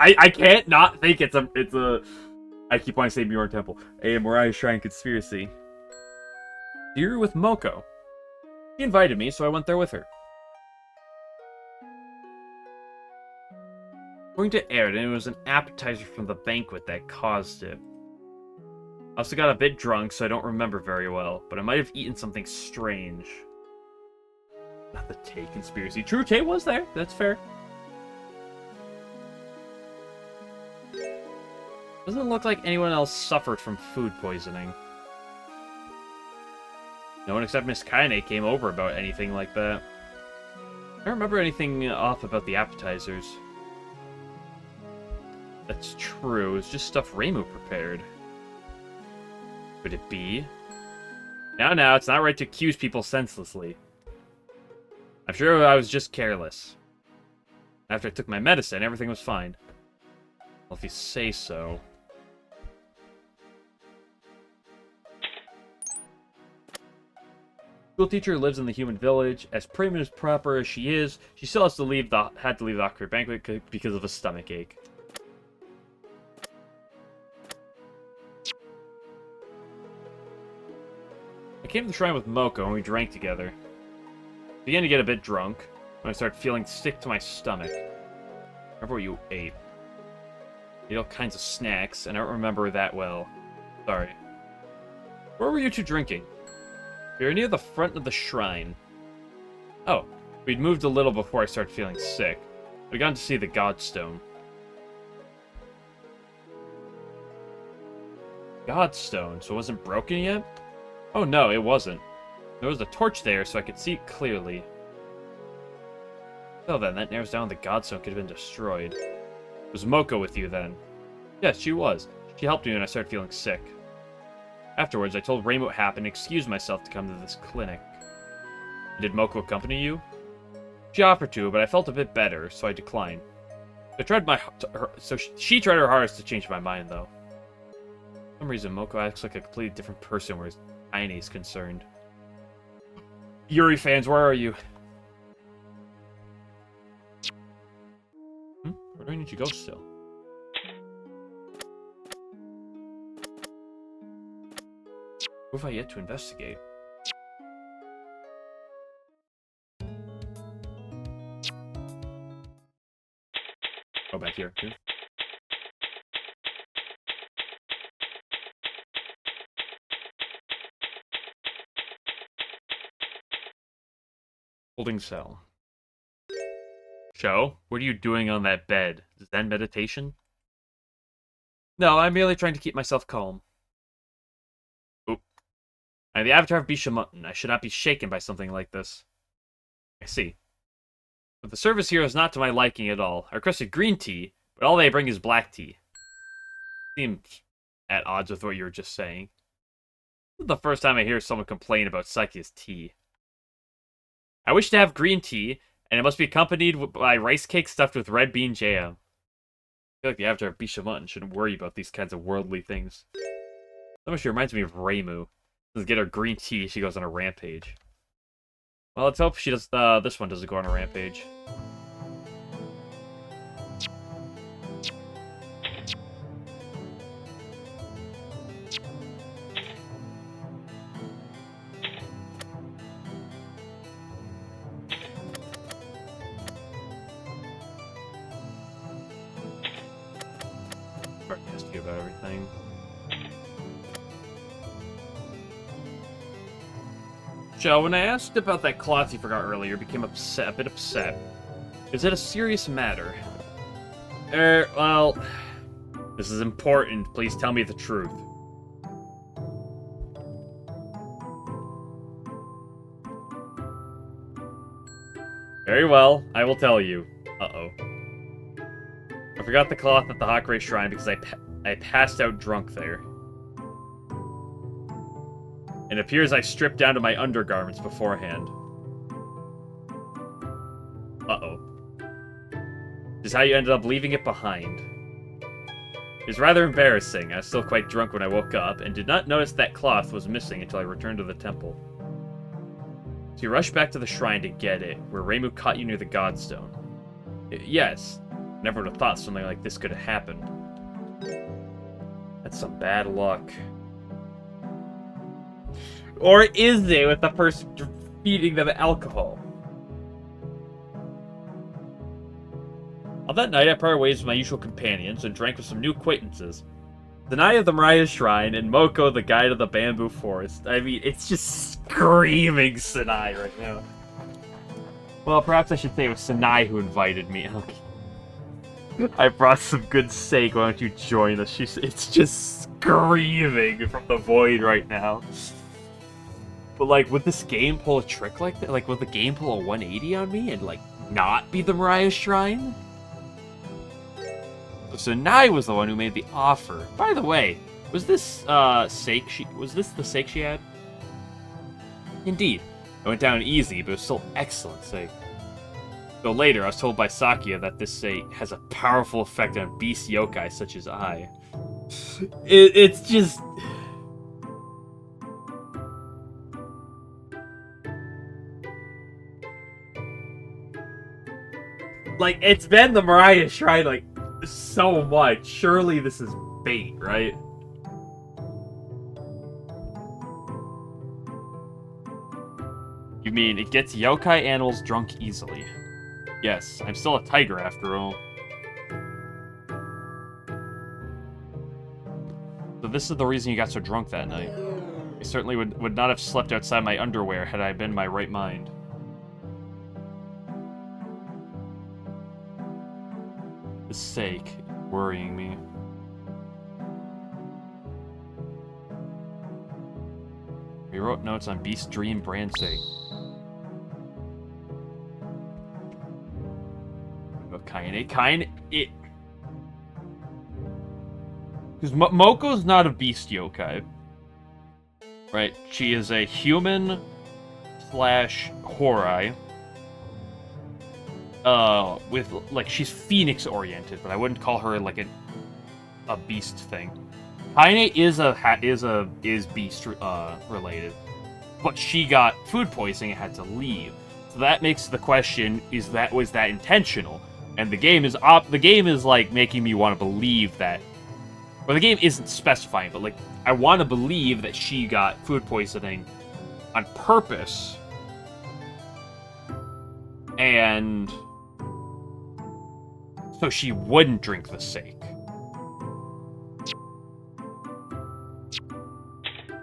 I can't not think it's a. I keep wanting to say Mjorn Temple. A Mariah Shrine conspiracy. You're with Moko. She invited me, so I went there with her. According to Aaron, it was an appetizer from the banquet that caused it. I also got a bit drunk, so I don't remember very well, but I might have eaten something strange. Not the Tay conspiracy. True, Tay was there. That's fair. Doesn't look like anyone else suffered from food poisoning. No one except Miss Kaine came over about anything like that. I don't remember anything off about the appetizers. That's true. It's just stuff Reimu prepared. Could it be? Now, it's not right to accuse people senselessly. I'm sure I was just careless. After I took my medicine, everything was fine. Well, if you say so. School teacher lives in the human village. As prim and as proper as she is, she still has to leave the Oxford banquet because of a stomach ache. I came to the shrine with Moko and we drank together. I began to get a bit drunk when I started feeling sick to my stomach. Remember what you ate? You ate all kinds of snacks, and I don't remember that well. Sorry. Where were you two drinking? We were near the front of the shrine. Oh, we'd moved a little before I started feeling sick. We'd gone to see the Godstone. Godstone? So it wasn't broken yet? Oh no, it wasn't. There was a torch there so I could see it clearly. Well then, that narrows down the Godstone could have been destroyed. Was Moko with you then? Yes, she was. She helped me when I started feeling sick. Afterwards, I told Reimu what happened and excused myself to come to this clinic. Did Moko accompany you? She offered to, but I felt a bit better, so I declined. She tried her hardest to change my mind, though. For some reason, Moko acts like a completely different person where Kaine is concerned. Yuri fans, where are you? Where do I need to go still? Who have I yet to investigate? Oh, back here, too. Holding cell. Sho, what are you doing on that bed? Zen meditation? No, I'm merely trying to keep myself calm. Oop. I'm the avatar of Bishamon. I should not be shaken by something like this. I see. But the service here is not to my liking at all. I requested green tea, but all they bring is black tea. Seems at odds with what you were just saying. This is the first time I hear someone complain about Saki's tea. I wish to have green tea, and it must be accompanied by rice cake stuffed with red bean jam. I feel like the avatar of Bishamon shouldn't worry about these kinds of worldly things. That much reminds me of Reimu. Let's get her green tea, she goes on a rampage. Well, let's hope she does. This one doesn't go on a rampage. Ask you about everything. Joe, when I asked about that cloth you forgot earlier, became upset, a bit upset. Is it a serious matter? Well, this is important. Please tell me the truth. Very well, I will tell you. Uh-oh. I forgot the cloth at the Hakure Shrine because I passed out drunk there. It appears I stripped down to my undergarments beforehand. Uh-oh. This is how you ended up leaving it behind. It was rather embarrassing. I was still quite drunk when I woke up, and did not notice that cloth was missing until I returned to the temple. So you rushed back to the shrine to get it, where Reimu caught you near the Godstone. Yes. Never would have thought something like this could have happened. That's some bad luck. Or is it with the person feeding them alcohol? On that night, I parted ways with my usual companions and drank with some new acquaintances. Sanai of the Mariah Shrine and Moko, the guide of the Bamboo Forest. I mean, it's just screaming Sanai right now. Well, perhaps I should say it was Sanai who invited me. Okay. I brought some good sake. Why don't you join us? It's just screaming from the void right now. But like, would this game pull a trick like that? Like, would the game pull a 180 on me and like not be the Mariah Shrine? So Nai was the one who made the offer. By the way, was this the sake she had? Indeed. It went down easy, but it was still excellent sake. Though later, I was told by Sakia that this sake has a powerful effect on beast yokai such as I. It's just... Like, it's been the Mariah Shrine, like, so much. Surely this is bait, right? You mean it gets yokai animals drunk easily? Yes, I'm still a tiger after all. So this is the reason you got so drunk that night. I certainly would not have slept outside my underwear had I been in my right mind. The sake worrying me. We wrote notes on Beast Dream brand sake. Kaine, it... Because Moko's not a beast yokai. Right? She is a human slash horai. With, like, she's phoenix-oriented, but I wouldn't call her, like, a beast thing. Kaine is beast, related. But she got food poisoning and had to leave. So that makes the question, was that intentional? And the game is like making me want to believe that, or the game isn't specifying, but like I want to believe that she got food poisoning on purpose, and so she wouldn't drink the sake.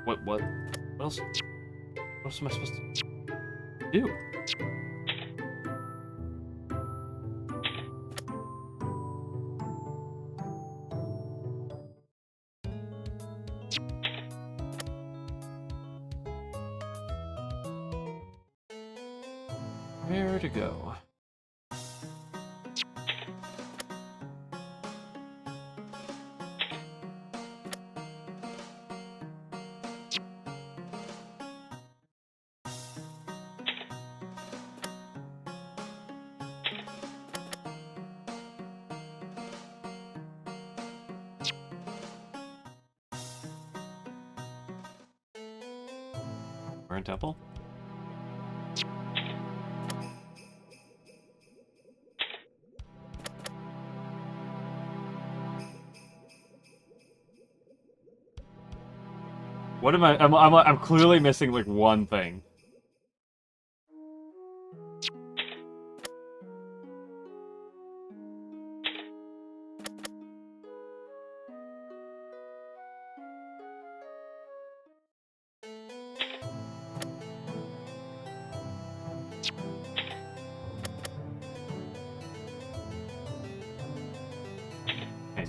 What else? What else am I supposed to do? Where to go? We're in Temple? What am I? I'm clearly missing like one thing.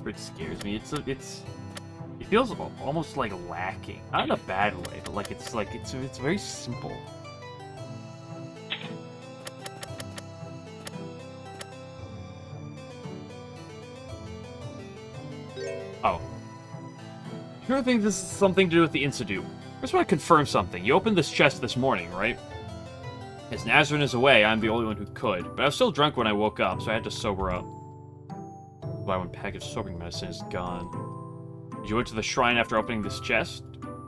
It scares me. It feels almost like lacking. Not in a bad way, but like it's very simple. Oh. Sure think this is something to do with the Insidu. I just want to confirm something. You opened this chest this morning, right? As Nazarene is away, I'm the only one who could, but I was still drunk when I woke up, so I had to sober up. Why, one package of sobering medicine is gone. You went to the shrine after opening this chest?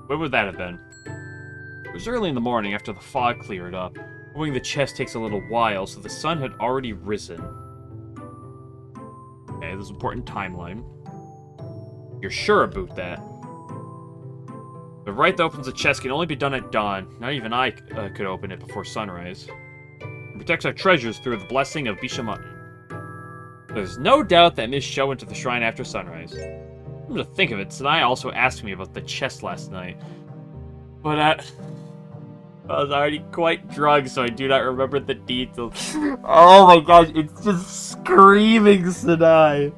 When would that have been? It was early in the morning after the fog cleared up. Opening the chest takes a little while, so the sun had already risen. Okay, this is an important timeline. You're sure about that? The rite that opens the chest can only be done at dawn. Not even I could open it before sunrise. It protects our treasures through the blessing of Bishamut. There's no doubt that Miss Sho went to the shrine after sunrise. Come to think of it, Sanai also asked me about the chest last night. But, I was already quite drunk, so I do not remember the details. Oh my gosh, it's just screaming Sanai.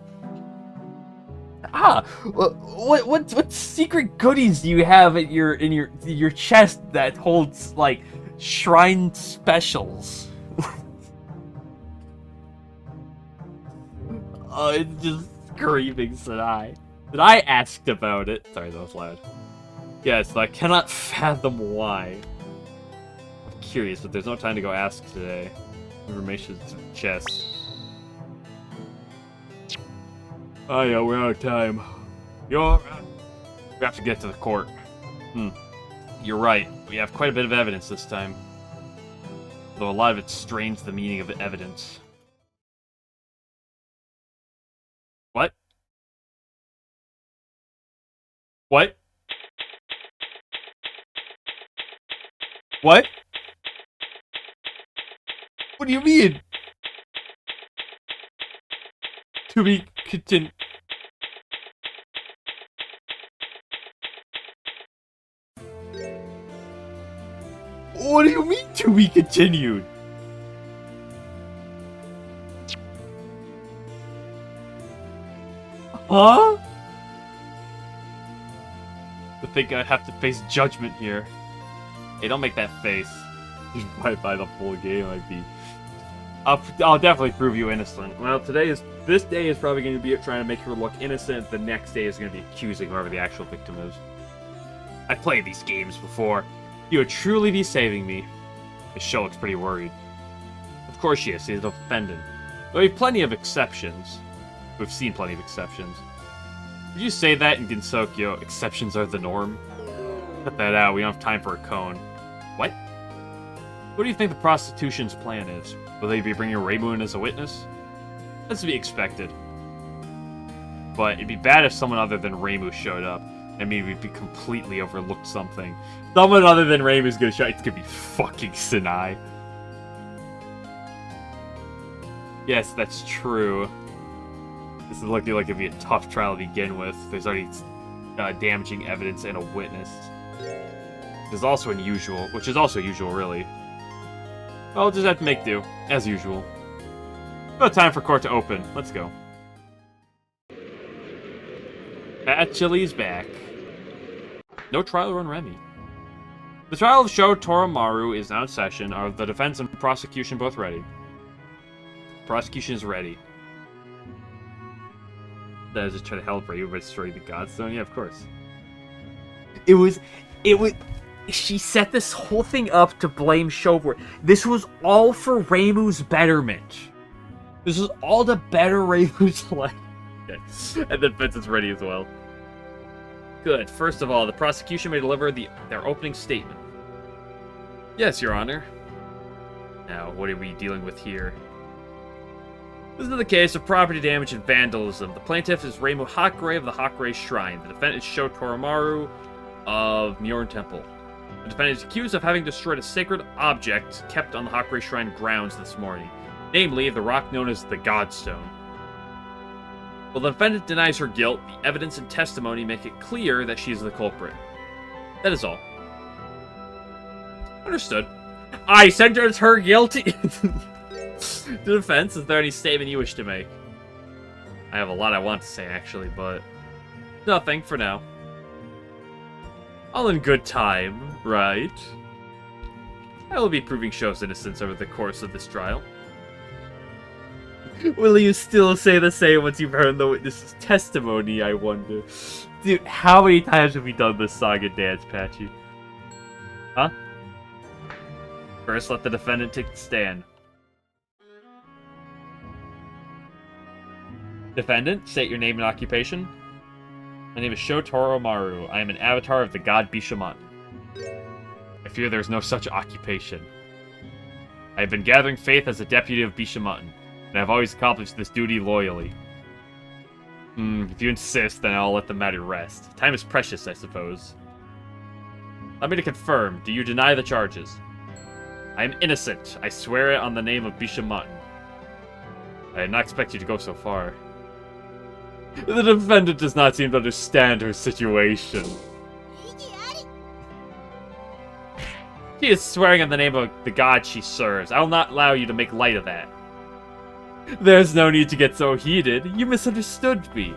What secret goodies do you have in your chest that holds like shrine specials? Oh, it's just screaming Sanai. That I asked about it. Sorry, that was loud. Yes, I cannot fathom why. I'm curious, but there's no time to go ask today. Information to the chest. Oh yeah, we're out of time. We have to get to the court. You're right. We have quite a bit of evidence this time. Though a lot of it strains the meaning of the evidence. What? What? What? What do you mean? To be continued. What do you mean to be continued? Huh? To think I'd have to face judgment here. Hey, don't make that face. You might buy the full game, I'd be... I'll definitely prove you innocent. Well, this day is probably going to be trying to make her look innocent. The next day is going to be accusing whoever the actual victim is. I've played these games before. You would truly be saving me. Miss Sho looks pretty worried. Of course she is. She's a defendant. But we have plenty of exceptions. We've seen plenty of exceptions. Would you say that in Gensokyo, exceptions are the norm? Cut that out. We don't have time for a cone. What? What do you think the prostitution's plan is? Will they be bringing Reimu in as a witness? That's to be expected. But it'd be bad if someone other than Reimu showed up. I mean, we'd be completely overlooked something. Someone other than Reimu's gonna show. It's gonna be fucking Sanai. Yes, that's true. This is looking like it'd be a tough trial to begin with. There's already damaging evidence and a witness. Which is also unusual, really. Well, we'll just have to make do, as usual. About time for court to open. Let's go. Fat Chili's back. No trial run Remy. The trial of Sho Toromaru is now in session. Are the defense and prosecution both ready? Prosecution is ready. Did I just try to help you by destroying the Godstone? Yeah, of course. It was... She set this whole thing up to blame Sho for it. This was all for Reimu's betterment. This was all to better Reimu's life. Okay. And then Vince is ready as well. Good. First of all, the prosecution may deliver their opening statement. Yes, Your Honor. Now, what are we dealing with here? This is the case of property damage and vandalism. The plaintiff is Reimu Hakurei of the Hakurei Shrine. The defendant is Sho Toromaru of Myorn Temple. The defendant is accused of having destroyed a sacred object kept on the Hakurei Shrine grounds this morning, namely the rock known as the Godstone. While the defendant denies her guilt, the evidence and testimony make it clear that she is the culprit. That is all. Understood. I sentence her guilty. The defense, is there any statement you wish to make? I have a lot I want to say, actually, but nothing for now. All in good time, right? I will be proving Sho's innocence over the course of this trial. Will you still say the same once you've heard the witness's testimony, I wonder? Dude, how many times have we done this song and dance, Patchy? Huh? First, let the defendant take the stand. Defendant, state your name and occupation. My name is Sho Toromaru. I am an avatar of the god Bishamon. I fear there is no such occupation. I have been gathering faith as a deputy of Bishamon, and I have always accomplished this duty loyally. If you insist, then I'll let the matter rest. Time is precious, I suppose. Allow me to confirm, do you deny the charges? I am innocent. I swear it on the name of Bishamon. I did not expect you to go so far. The defendant does not seem to understand her situation. She is swearing in the name of the god she serves. I will not allow you to make light of that. There's no need to get so heated. You misunderstood me.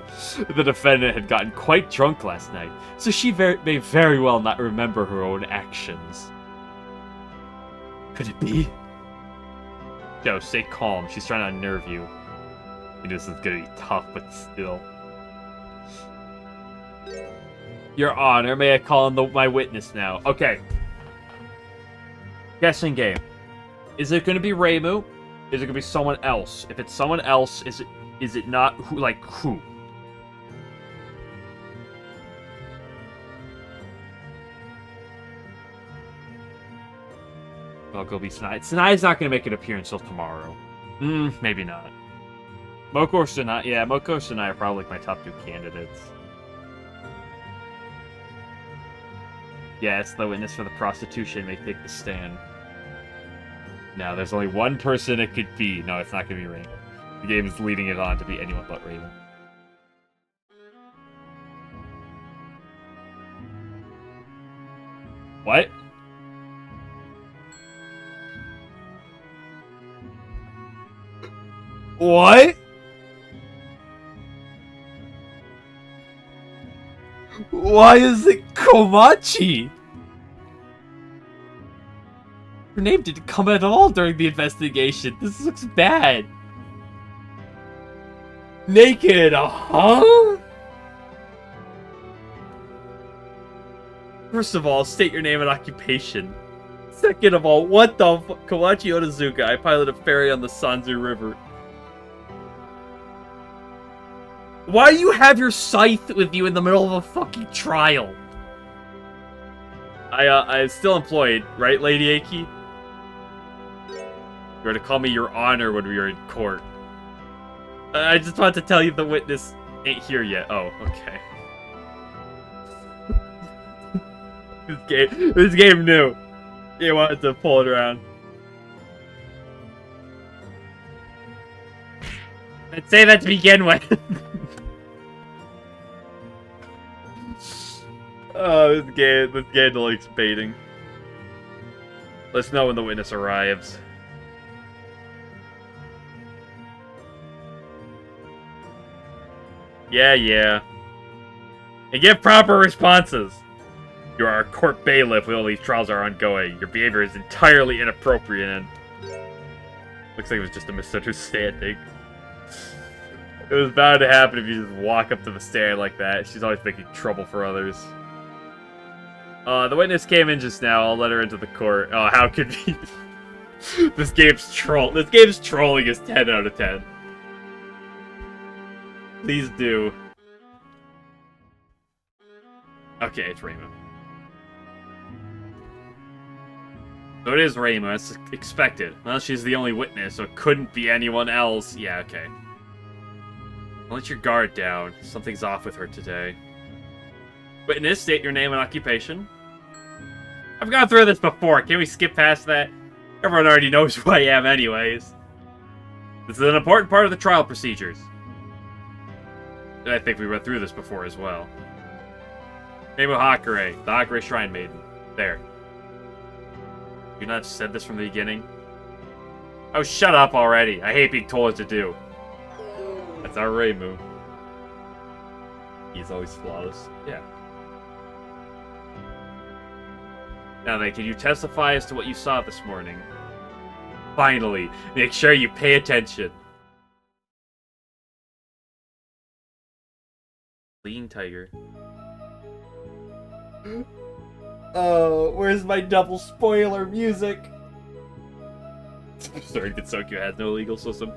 The defendant had gotten quite drunk last night, so she may very well not remember her own actions. Could it be? Joe, stay calm. She's trying to unnerve you. I mean, this is gonna be tough, but still. Your Honor, may I call on my witness now? Okay. Guessing game. Is it gonna be Reimu? Is it gonna be someone else? If it's someone else, is it not who? Like who? I'll go be Sanai. Sanai's not gonna make an appearance till tomorrow. Maybe not. Moko or Sanai? Yeah, Moko or Sanai are probably like my top 2 candidates. Yes, the witness for the prostitution may take the stand. Now, there's only one person it could be. No, it's not going to be Raven. The game is leading it on to be anyone but Raven. What? What? Why is it Komachi? Her name didn't come at all during the investigation. This looks bad. Naked, huh? First of all, state your name and occupation. Second of all, what the fuck? Kawachi Otozuka, I pilot a ferry on the Sanzu River. Why do you have your scythe with you in the middle of a fucking trial? I'm still employed, right, Lady Aki? You were to call me Your Honor when we were in court. I just want to tell you the witness ain't here yet. Oh, okay. This game knew. You wanted to pull it around. I'd say that to begin with. Oh, this game likes baiting. Let's know when the witness arrives. Yeah. And give proper responses. You are a court bailiff while these trials are ongoing. Your behavior is entirely inappropriate and... Looks like it was just a misunderstanding. It was bound to happen if you just walk up to the stand like that. She's always making trouble for others. The witness came in just now. I'll let her into the court. Oh, how convenient. This game's trolling is 10 out of 10. Please do. Okay, it's Reimu. So it is Reimu, that's expected. Well, she's the only witness, so it couldn't be anyone else. Yeah, okay. Don't let your guard down. Something's off with her today. Witness, state your name and occupation. I've gone through this before. Can we skip past that? Everyone already knows who I am anyways. This is an important part of the trial procedures. And I think we went through this before as well. Name of Hakure, the Hakure Shrine Maiden. There. You not said this from the beginning? Oh, shut up already. I hate being told what to do. That's our Reimu. He's always flawless. Yeah. Now then, can you testify as to what you saw this morning? Finally, make sure you pay attention. Fleeing tiger. Oh, where's my double spoiler music? Sorry, Gensokyo has no legal system.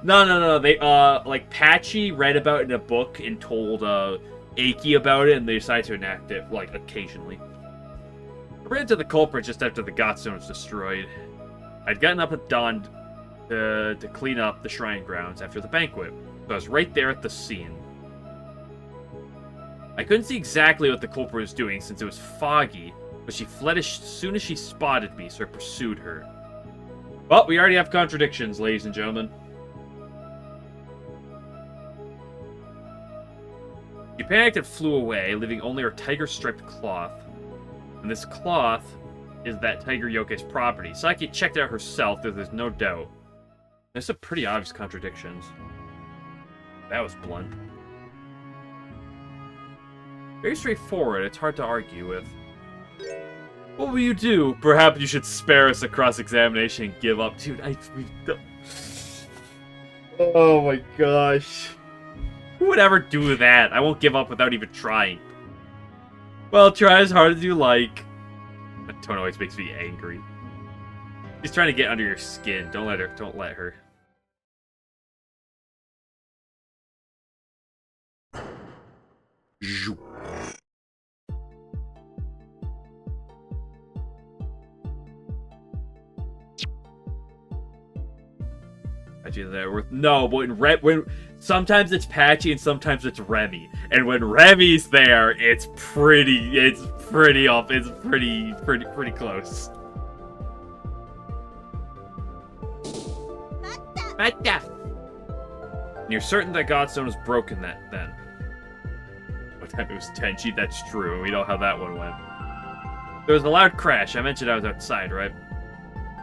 No. They, like, Patchy read about it in a book and told, Aki about it, and they decided to enact it, like, occasionally. I ran into the culprit just after the Gyakuten was destroyed. I'd gotten up at dawn to clean up the shrine grounds after the banquet, so I was right there at the scene. I couldn't see exactly what the culprit was doing since it was foggy, but she fled as soon as she spotted me, so I pursued her. Well, we already have contradictions, ladies and gentlemen. She panicked and flew away, leaving only her tiger-striped cloth. And this cloth is that Tiger Yoke's property. Saki checked it out herself, there's no doubt. There's some pretty obvious contradictions. That was blunt. Very straightforward, it's hard to argue with. What will you do? Perhaps you should spare us a cross-examination and give up. Dude, oh my gosh. Who would ever do that? I won't give up without even trying. Well, try as hard as you like. That tone always makes me angry. She's trying to get under your skin. Don't let her. No, but when sometimes it's Patchy and sometimes it's Remy, and when Remy's there, it's pretty close. And you're certain that Godstone was broken then? What time it was Tenchi? That's true. We know how that one went. There was a loud crash. I mentioned I was outside, right?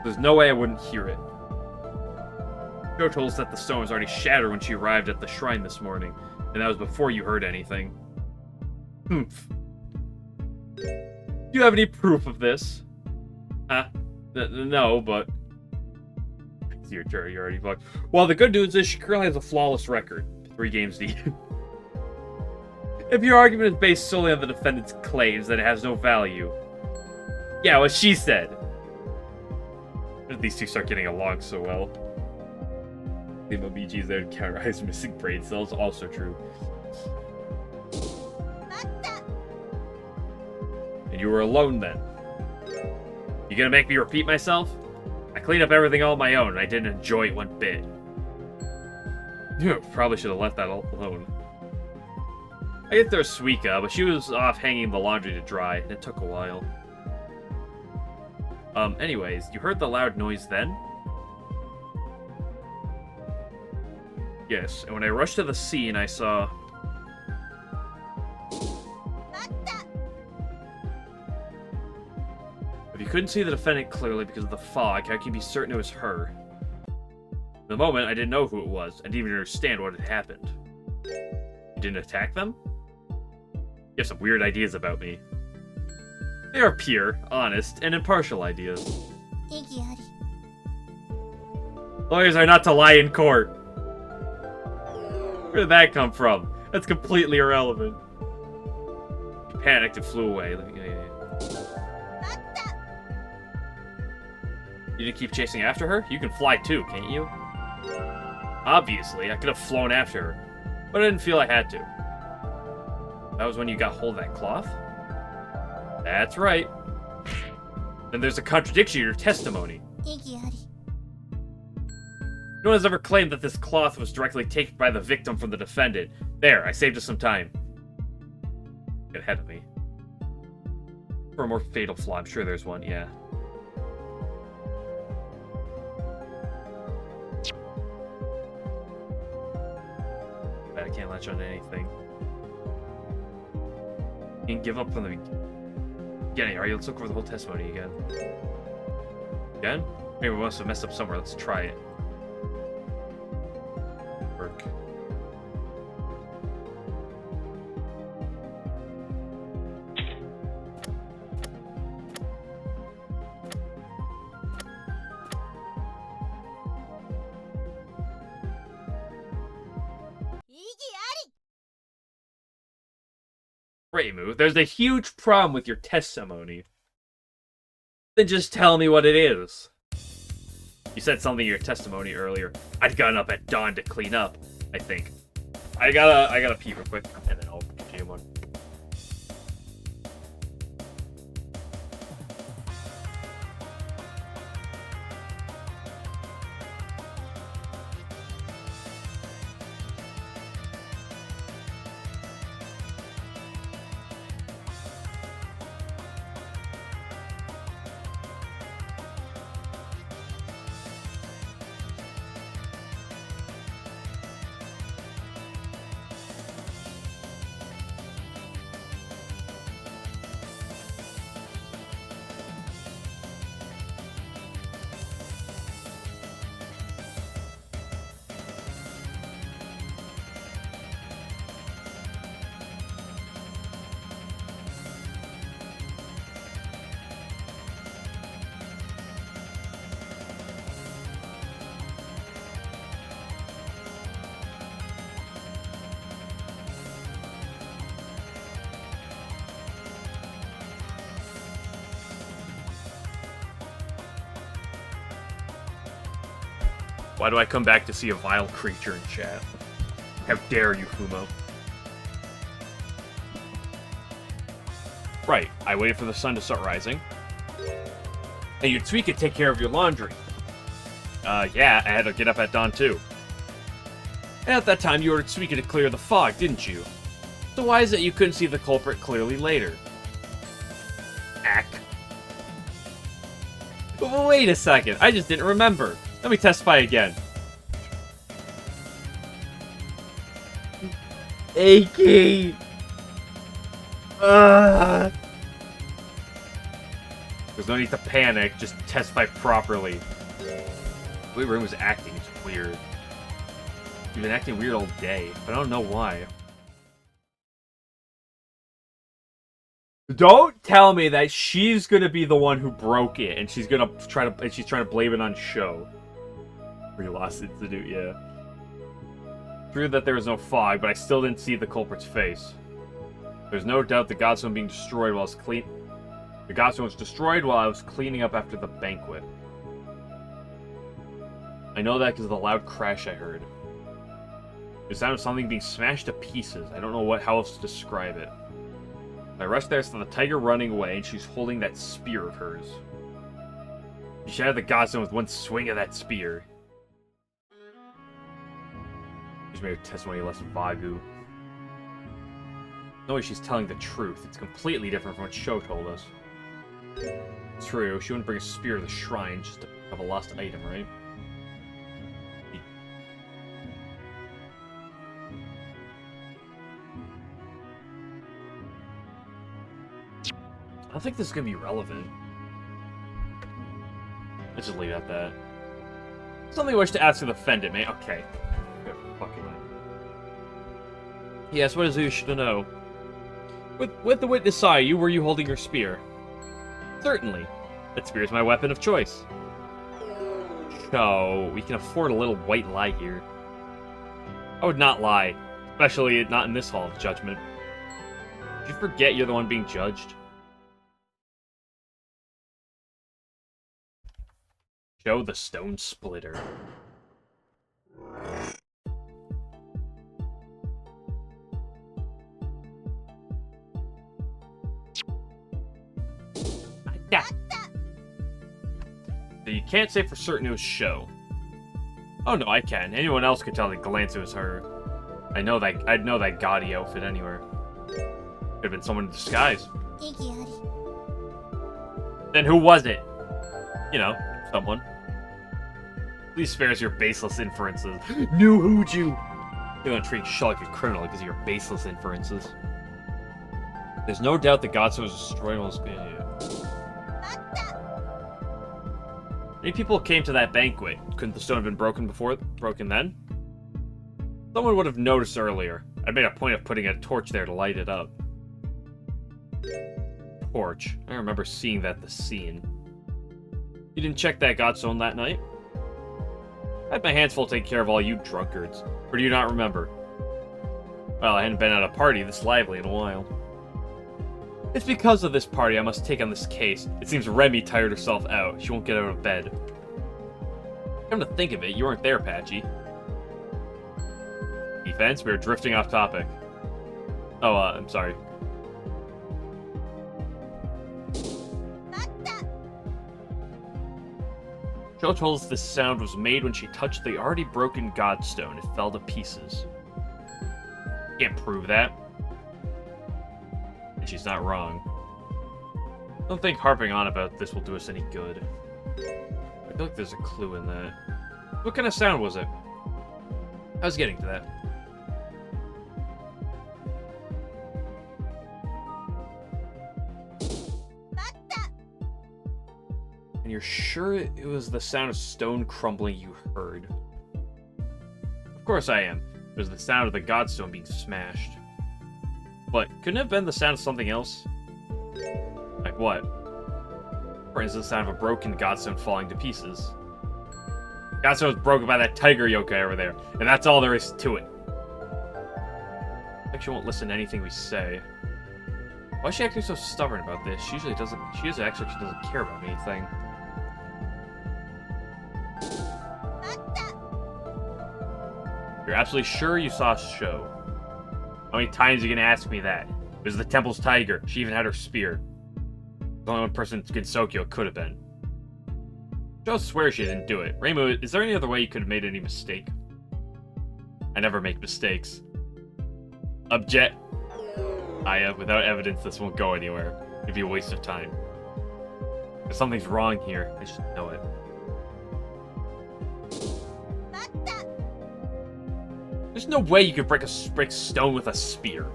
There's no way I wouldn't hear it. Joe told us that the stone was already shattered when she arrived at the shrine this morning, and that was before you heard anything. Humph. Do you have any proof of this? No, but... It's your turn, you're already fucked. Well, the good news is she currently has a flawless record. 3 games deep. If your argument is based solely on the defendant's claims, then it has no value. Yeah, what she said. These two start getting along so well. The BG's there to counteract missing brain cells, also true. And you were alone then. You gonna make me repeat myself? I cleaned up everything all on my own, and I didn't enjoy it one bit. Probably should have left that all alone. I get there's Suika, but she was off hanging the laundry to dry, and it took a while. Anyways, you heard the loud noise then? Yes, and when I rushed to the scene, I saw... If you couldn't see the defendant clearly because of the fog, how can you be certain it was her? In the moment, I didn't know who it was. I didn't even understand what had happened. You didn't attack them? You have some weird ideas about me. They are pure, honest, and impartial ideas. Lawyers are not to lie in court. Where did that come from? That's completely irrelevant. She panicked and flew away. You didn't keep chasing after her? You can fly too, can't you? Obviously, I could have flown after her, but I didn't feel I had to. That was when you got hold of that cloth? That's right. Then there's a contradiction in your testimony. No one has ever claimed that this cloth was directly taken by the victim from the defendant. There, I saved us some time. Get ahead of me. For a more fatal flaw, I'm sure there's one, yeah. I can't latch on to anything. You can give up from the beginning. Alright, let's look over the whole testimony again. Again? Maybe we must have messed up somewhere. Let's try it. Work. Great move. There's a huge problem with your testimony. Then just tell me what it is. You said something in your testimony earlier. I'd gotten up at dawn to clean up, I think. I gotta pee real quick, and then I'll continue on. Why do I come back to see a vile creature in chat? How dare you, Fumo? Right, I waited for the sun to start rising. And Yutsuki could take care of your laundry. Yeah, I had to get up at dawn too. And at that time, you ordered Suika to clear the fog, didn't you? So why is it you couldn't see the culprit clearly later? Ack. But wait a second, I just didn't remember. Let me testify again. Achy! There's no need to panic, just testify properly. The way Rin was acting is weird. You've been acting weird all day, but I don't know why. Don't tell me that she's gonna be the one who broke it, and she's trying to blame it on Sho. We lost Institute, yeah. True that there was no fog, but I still didn't see the culprit's face. There's no doubt the Godstone being destroyed while I was The Godstone was destroyed while I was cleaning up after the banquet. I know that because of the loud crash I heard. The sound of something being smashed to pieces. I don't know how else to describe it. I rushed there, saw the tiger running away, and she's holding that spear of hers. She shattered the Godstone with one swing of that spear. She's made her testimony less vague. No way she's telling the truth. It's completely different from what Sho told us. True, she wouldn't bring a spear to the shrine just to have a lost item, right? I don't think this is gonna be relevant. Let's just leave it at that. Something I wish to ask to defend it, man. Okay. Fucking way. Yes, what is it you should know? With the witness eye, were you holding your spear? Certainly. That spear is my weapon of choice. So, we can afford a little white lie here. I would not lie. Especially not in this hall of judgment. Did you forget you're the one being judged? Show the stone splitter. Yeah. So you can't say for certain it was Sho. Oh no, I can. Anyone else could tell at a glance it was her. I'd know that gaudy outfit anywhere. Could have been someone in disguise. Then who was it? You know, someone. Please spare us your baseless inferences. New Hooju! You're gonna treat Sho like a criminal because of your baseless inferences. There's no doubt the Godstone was destroyed while Many people came to that banquet. Couldn't the stone have been broken then? Someone would have noticed earlier. I made a point of putting a torch there to light it up. Torch. I remember seeing that at the scene. You didn't check that Godstone that night? I had my hands full taking care of all you drunkards. Or do you not remember? Well, I hadn't been at a party this lively in a while. It's because of this party I must take on this case. It seems Remy tired herself out. She won't get out of bed. Come to think of it, you weren't there, Patchy. Defense, we were drifting off topic. Oh, I'm sorry. Sho told us this sound was made when she touched the already broken Godstone. It fell to pieces. Can't prove that. And she's not wrong. I don't think harping on about this will do us any good. I feel like there's a clue in that. What kind of sound was it? I was getting to that. And you're sure it was the sound of stone crumbling you heard? Of course I am. It was the sound of the Godstone being smashed. But couldn't it have been the sound of something else? Like what? For instance, the sound of a broken Godstone falling to pieces. Godstone was broken by that tiger yokai over there, and that's all there is to it. I think she won't listen to anything we say. Why is she acting so stubborn about this? She usually doesn't care about anything. You're absolutely sure you saw Sho? How many times are you gonna ask me that? It was the temple's tiger. She even had her spear. The only one person Gensokyo could have been. Sho swears she didn't do it. Reimu, is there any other way you could have made any mistake? I never make mistakes. Object. Aya, without evidence, this won't go anywhere. It'd be a waste of time. If something's wrong here, I just know it. There's no way you could break stone with a spear.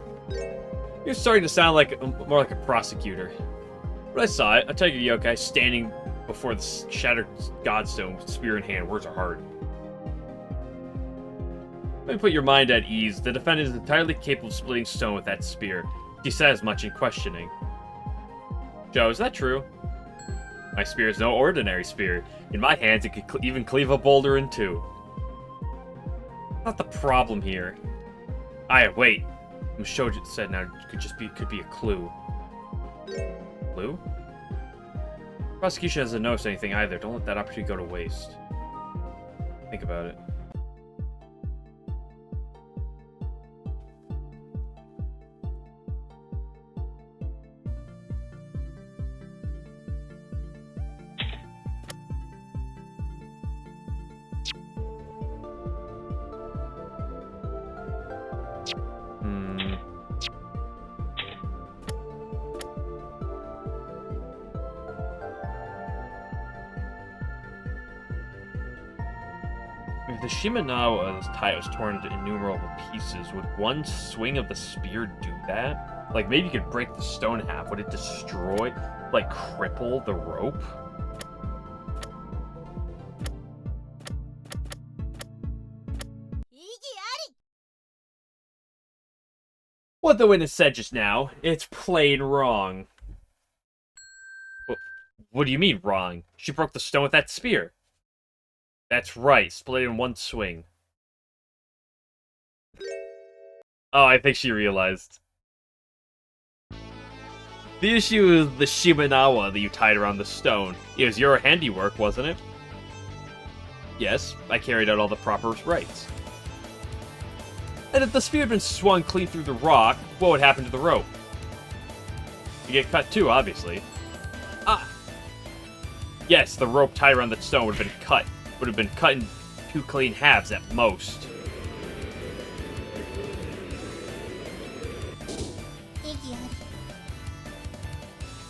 You're starting to sound like more like a prosecutor. But I saw it, a tiger yokai standing before the shattered godstone with spear in hand. Words are hard. Let me put your mind at ease. The defendant is entirely capable of splitting stone with that spear. She said as much in questioning. Joe, is that true? My spear is no ordinary spear. In my hands, it could even cleave a boulder in two. Not the problem here. Aya, wait. Shoji said now could be a clue. Clue? Prosecution hasn't noticed anything either. Don't let that opportunity go to waste. Think about it. If the Shimenawa's tie was torn into innumerable pieces, would one swing of the spear do that? Like, maybe you could break the stone in half. Would it destroy, like, cripple the rope? What the witness said just now, it's plain wrong. What do you mean, wrong? She broke the stone with that spear. That's right, split it in one swing. Oh, I think she realized. The issue is the Shimenawa that you tied around the stone. It was your handiwork, wasn't it? Yes, I carried out all the proper rites. And if the spear had been swung clean through the rock, what would happen to the rope? You get cut too, obviously. Ah! Yes, the rope tied around the stone would have been cut. Would have been cut in 2 clean halves at most.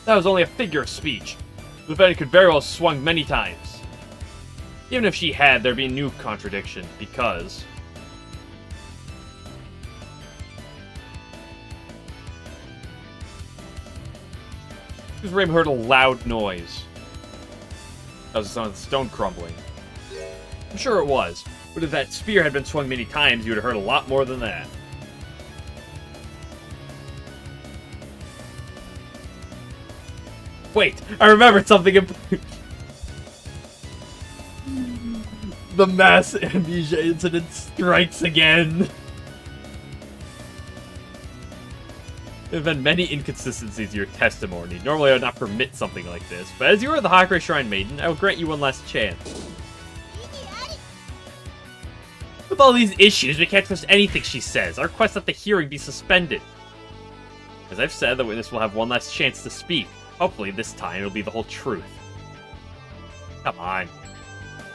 That was only a figure of speech. The defendant could very well have swung many times. Even if she had, there'd be a new contradiction, because... Rim heard a loud noise. That was the sound of the stone crumbling. I'm sure it was, but if that spear had been swung many times, you would have heard a lot more than that. Wait, I remembered something important. The mass amnesia incident strikes again. There have been many inconsistencies in your testimony. Normally I would not permit something like this, but as you are the Hakure Shrine Maiden, I will grant you one last chance. With all these issues, we can't trust anything she says. I request that the hearing be suspended. As I've said, the witness will have one last chance to speak. Hopefully, this time it'll be the whole truth. Come on.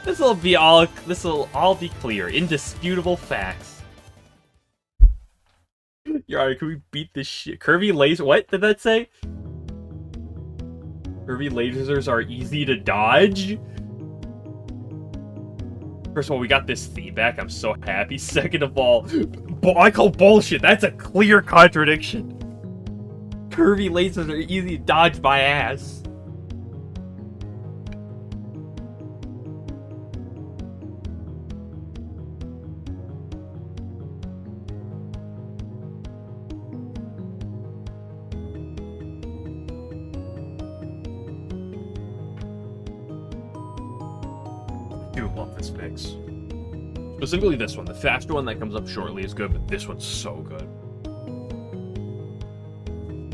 This'll all be clear. Indisputable facts. Your Honor, can we beat this shit? Curvy laser. What did that say? Curvy lasers are easy to dodge? First of all, we got this theme back. I'm so happy. Second of all, I call bullshit. That's a clear contradiction. Curvy lasers are easy to dodge my ass. I do love this mix. Specifically this one. The faster one that comes up shortly is good, but this one's so good.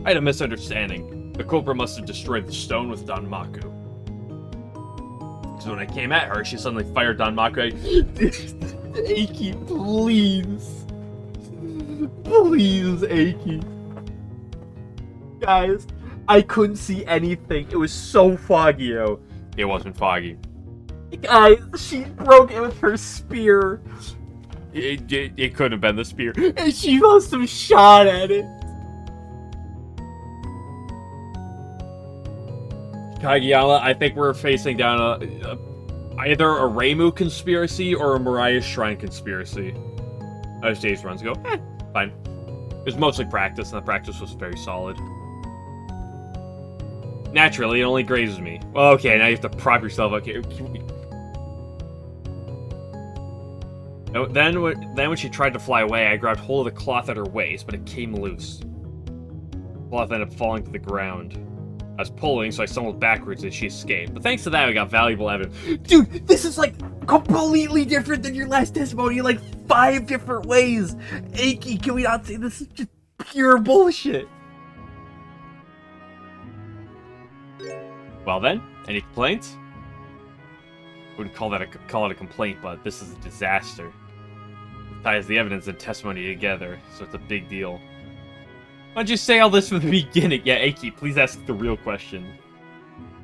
I had a misunderstanding. The culprit must have destroyed the stone with Danmaku. Because when I came at her, she suddenly fired Danmaku. Aki, please. Please, Aki. Guys, I couldn't see anything. It was so foggy out. It wasn't foggy. Guys, she broke it with her spear. It couldn't have been the spear. And she must have shot at it. Kageyama, I think we're facing down either a Reimu conspiracy or a Mariah's Shrine conspiracy. As days runs go, fine. It was mostly practice, and the practice was very solid. Naturally, it only grazes me. Well, okay, now you have to prop yourself. Okay. Then when she tried to fly away, I grabbed hold of the cloth at her waist, but it came loose. The cloth ended up falling to the ground. I was pulling, so I stumbled backwards and she escaped. But thanks to that, we got valuable evidence. Dude, this is like completely different than your last testimony in like 5 different ways. Aki, can we not say this is just pure bullshit? Well then, any complaints? I wouldn't call it a complaint, but this is a disaster. It ties the evidence and testimony together, so it's a big deal. Why'd you say all this from the beginning? Yeah, Aki, please ask the real question.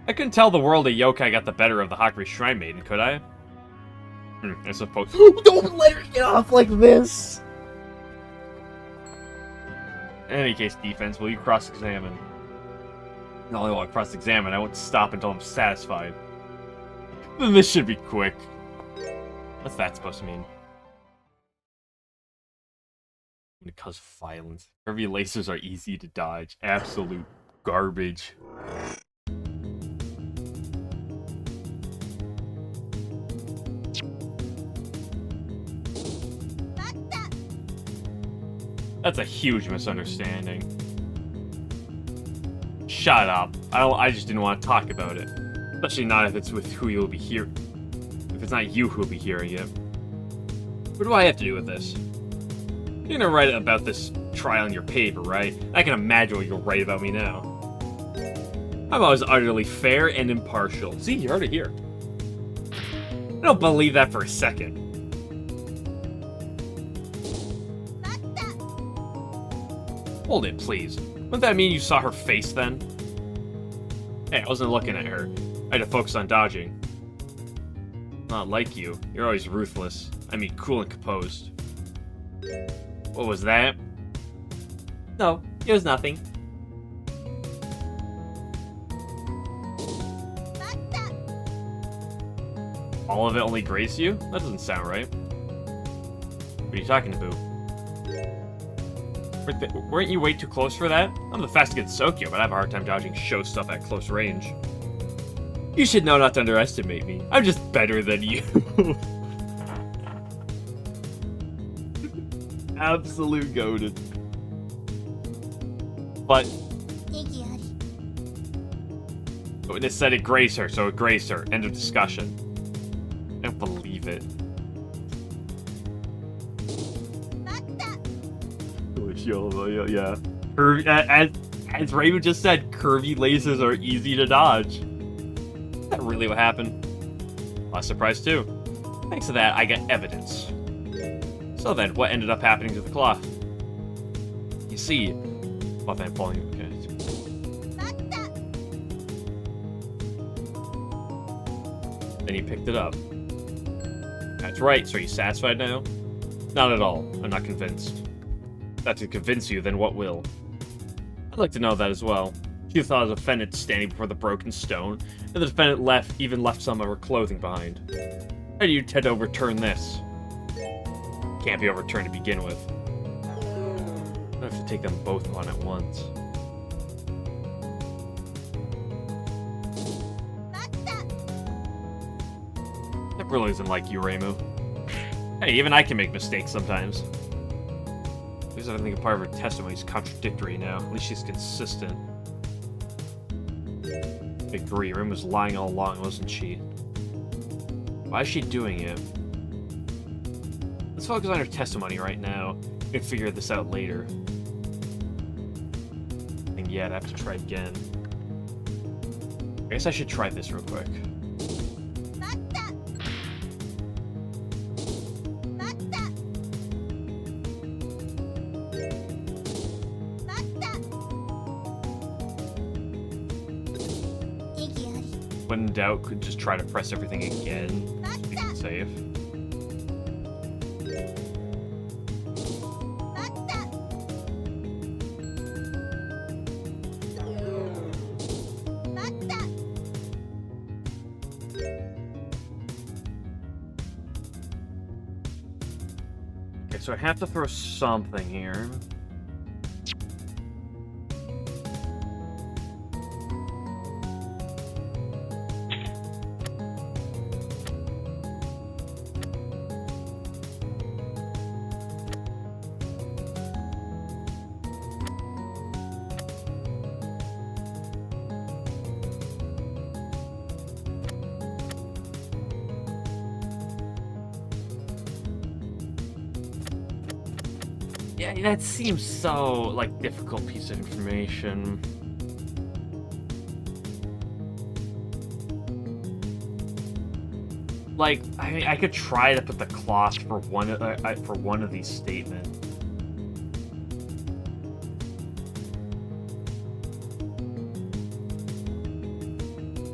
I couldn't tell the world a yokai got the better of the Hakubi Shrine Maiden, could I? I suppose. Don't let her get off like this! In any case, defense, will you cross-examine? Not only will I cross-examine, I won't stop until I'm satisfied. Then this should be quick. What's that supposed to mean? It causes violence. Curvy lasers are easy to dodge. Absolute garbage. That's a huge misunderstanding. Shut up. I just didn't want to talk about it. Especially not if it's with who you'll be hearing. If it's not you who'll be hearing it. What do I have to do with this? You're gonna write about this trial in your paper, right? I can imagine what you'll write about me now. I'm always utterly fair and impartial. See, you're already here. I don't believe that for a second. Hold it, please. Wouldn't that mean you saw her face then? Hey, I wasn't looking at her. I had to focus on dodging. Not like you. You're always ruthless. I mean, cool and composed. What was that? No, it was nothing. All of it only grazed you? That doesn't sound right. What are you talking about? Weren't you way too close for that? I'm the fastest kid in Sokyo, but I have a hard time dodging show stuff at close range. You should know not to underestimate me. I'm just better than you. Absolute goated. But it said it grazed her, so it grazed her. End of discussion. I don't believe it. Yeah. As Raven just said, curvy lasers are easy to dodge. Is that really what happened? I was surprised too. Thanks to that, I got evidence. So then, what ended up happening to the cloth? You see, cloth ain't falling. Okay. Then he picked it up. That's right. So are you satisfied now? Not at all. I'm not convinced. If that to convince you, then what will? I'd like to know that as well. She thought of the defendant standing before the broken stone, and the defendant left some of her clothing behind. How do you intend to overturn this? Can't be overturned to begin with. I have to take them both on at once. That really isn't like you, Reimu. Hey, even I can make mistakes sometimes. At least I think a part of her testimony is contradictory now. At least she's consistent. I agree, Reimu was lying all along, wasn't she? Why is she doing it? Let's focus on her testimony right now. We can figure this out later. And yet, I have to try again. I guess I should try this real quick. when in doubt, could just try to press everything again. Just be safe. Okay, so I have to throw something here. Yeah, that seems so, like, difficult piece of information. Like, I could try to put the cloth for one of these statements.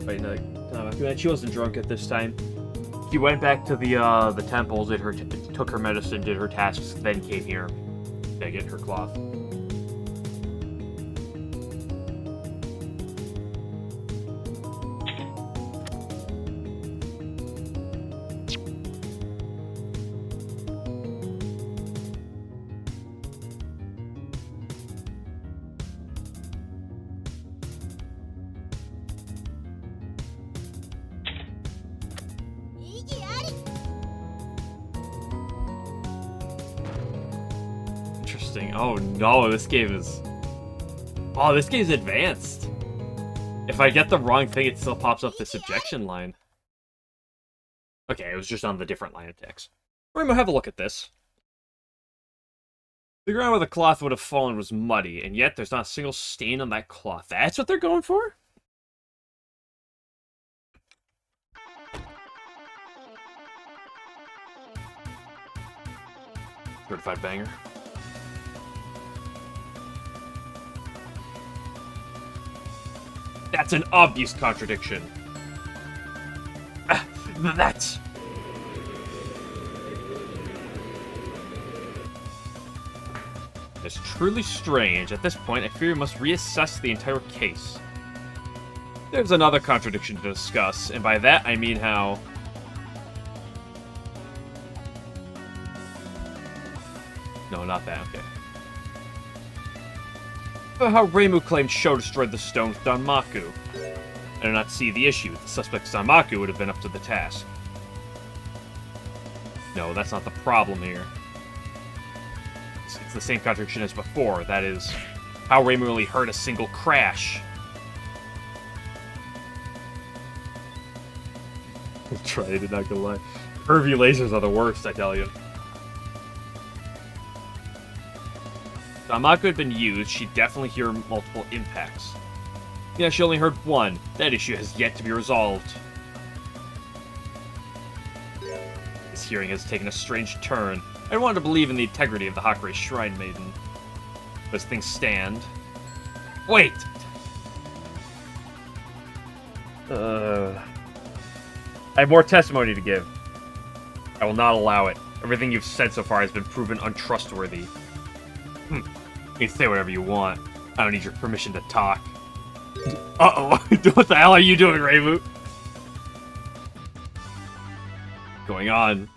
Wait, no, she wasn't drunk at this time. She went back to the temple, took her medicine, did her tasks, then came here. To get her cloth. Oh no, this game is... Oh, this game's advanced. If I get the wrong thing, it still pops up this objection line. Okay, it was just on the different line of text. We're gonna have a look at this. The ground where the cloth would have fallen was muddy, and yet there's not a single stain on that cloth. That's what they're going for? Certified banger. That's an obvious contradiction. That's... It's truly strange. At this point, I fear we must reassess the entire case. There's another contradiction to discuss, and by that I mean how... No, not that, okay. How Reimu claimed Sho destroyed the stone with Danmaku. I do not see the issue. The suspect's Danmaku would have been up to the task. No, that's not the problem here. It's the same contradiction as before. That is, how Reimu only heard a single crash. I tried it, not gonna lie. Curvy lasers are the worst, I tell you. Danmaku had been used, she'd definitely hear multiple impacts. Yeah, she only heard one. That issue has yet to be resolved. This hearing has taken a strange turn. I wanted to believe in the integrity of the Hakurei Shrine Maiden. But as things stand... Wait! I have more testimony to give. I will not allow it. Everything you've said so far has been proven untrustworthy. You can say whatever you want. I don't need your permission to talk. Uh-oh. What the hell are you doing, Reimu? What's going on?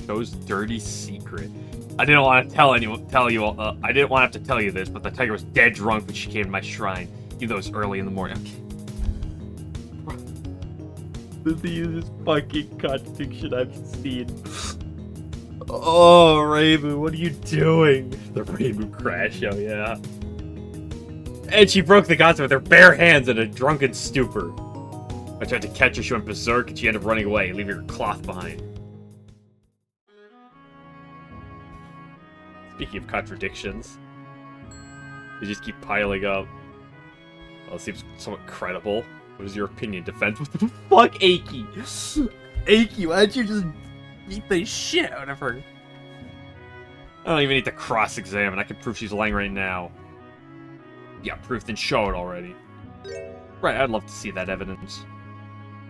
Sho's dirty secret. I didn't want to I didn't want to have to tell you this, but the tiger was dead drunk when she came to my shrine. Even though it was early in the morning. This is the easiest fucking contradiction I've seen. Oh, Reimu, what are you doing? The Reimu crash show, yeah. And she broke the gods with her bare hands in a drunken stupor. I tried to catch her, she went berserk, and she ended up running away, leaving her cloth behind. Speaking of contradictions, they just keep piling up. Well, it seems somewhat credible. What is your opinion, defense? What the fuck, Aiki? Aiki, why don't you just beat the shit out of her? I don't even need to cross-examine. I can prove she's lying right now. Yeah, proof, then show it already. Right, I'd love to see that evidence.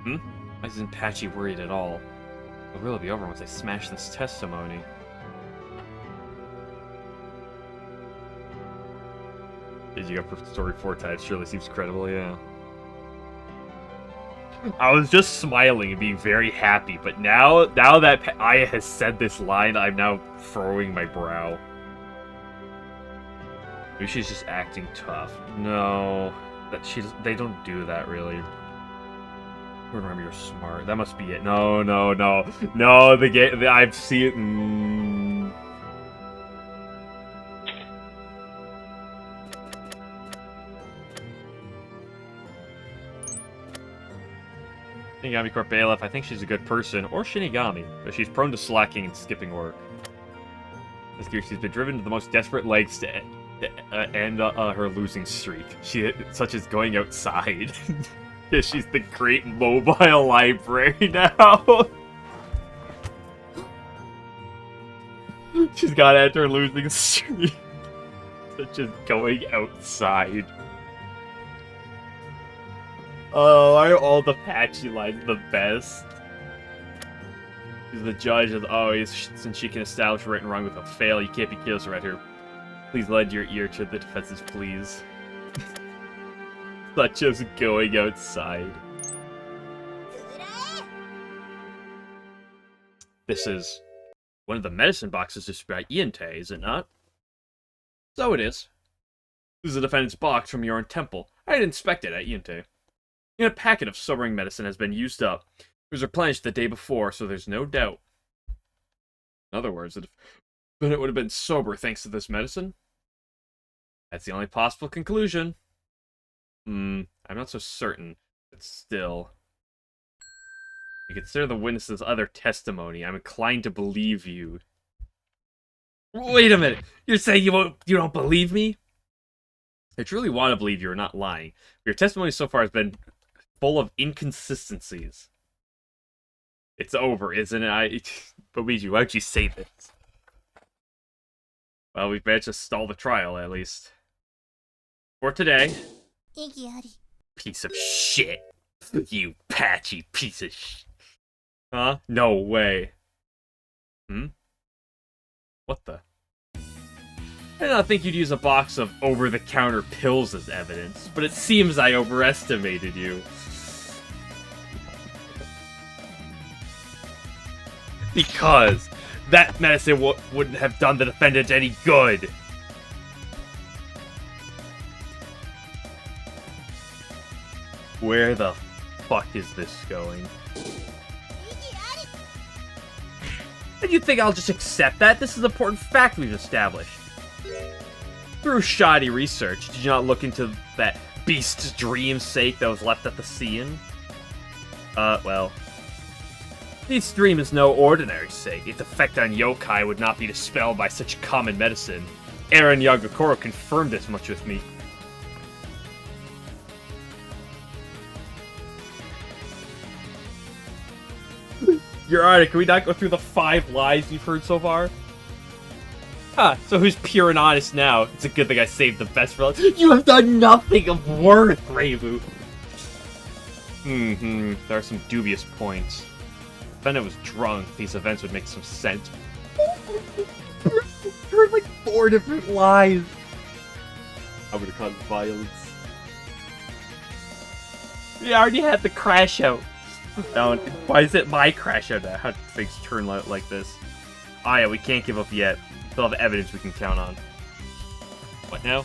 Hmm? Why isn't Patchy worried at all? It'll really be over once I smash this testimony. Did you got proof the story 4 times? Surely seems credible, yeah. I was just smiling and being very happy, but now that Aya has said this line, I'm now furrowing my brow. Maybe she's just acting tough. No, they don't do that really. Remember, you're smart. That must be it. No. The game. I've seen it. Shinigami Court Bailiff, I think she's a good person, or Shinigami, but she's prone to slacking and skipping work. This year, she's been driven to the most desperate lengths to end her losing streak, such as going outside. Yeah, she's the great mobile library now. She's got to enter losing streak, such as going outside. Oh, are all the Patchy lines the best? He's the judge of since she can establish right and wrong without fail, you can't be careless right here. Please lend your ear to the defense's pleas. Such as going outside. This is one of the medicine boxes distributed by Iante, is it not? So it is. This is the defendant's box from your own temple. I had inspected it at Iante. A packet of sobering medicine has been used up. It was replenished the day before, so there's no doubt. In other words, the defendant would have been sober thanks to this medicine. That's the only possible conclusion. I'm not so certain, but still. You consider the witness's other testimony. I'm inclined to believe you. Wait a minute! You're saying you don't believe me? I truly want to believe you're not lying. Your testimony so far has been full of inconsistencies. It's over, isn't it? Luigi, why don't you say this? Well, we've managed to stall the trial, at least. For today. Piece of shit. You Patchy piece of shit. Huh? No way. What the? I did not think you'd use a box of over-the-counter pills as evidence, but it seems I overestimated you. Because that medicine wouldn't have done the defendant any good. Where the fuck is this going? And you think I'll just accept that? This is an important fact we've established. Through shoddy research, did you not look into that beast's dream's sake that was left at the scene? Well. This dream is no ordinary sake. Its effect on yokai would not be dispelled by such common medicine. Aaron Yagakoro confirmed as much with me. Your Honor, can we not go through the 5 lies you've heard so far? Huh, so who's pure and honest now? It's a good thing I saved the best for last. You have done nothing of worth, Reibu! There are some dubious points. If Defendant was drunk, these events would make some sense. Heard like 4 different lies. I'm gonna cause violence. We already had the crash out. Now, why is it my crash out now? How do things turn out like this? Ah, yeah, we can't give up yet. We still have evidence we can count on. What now?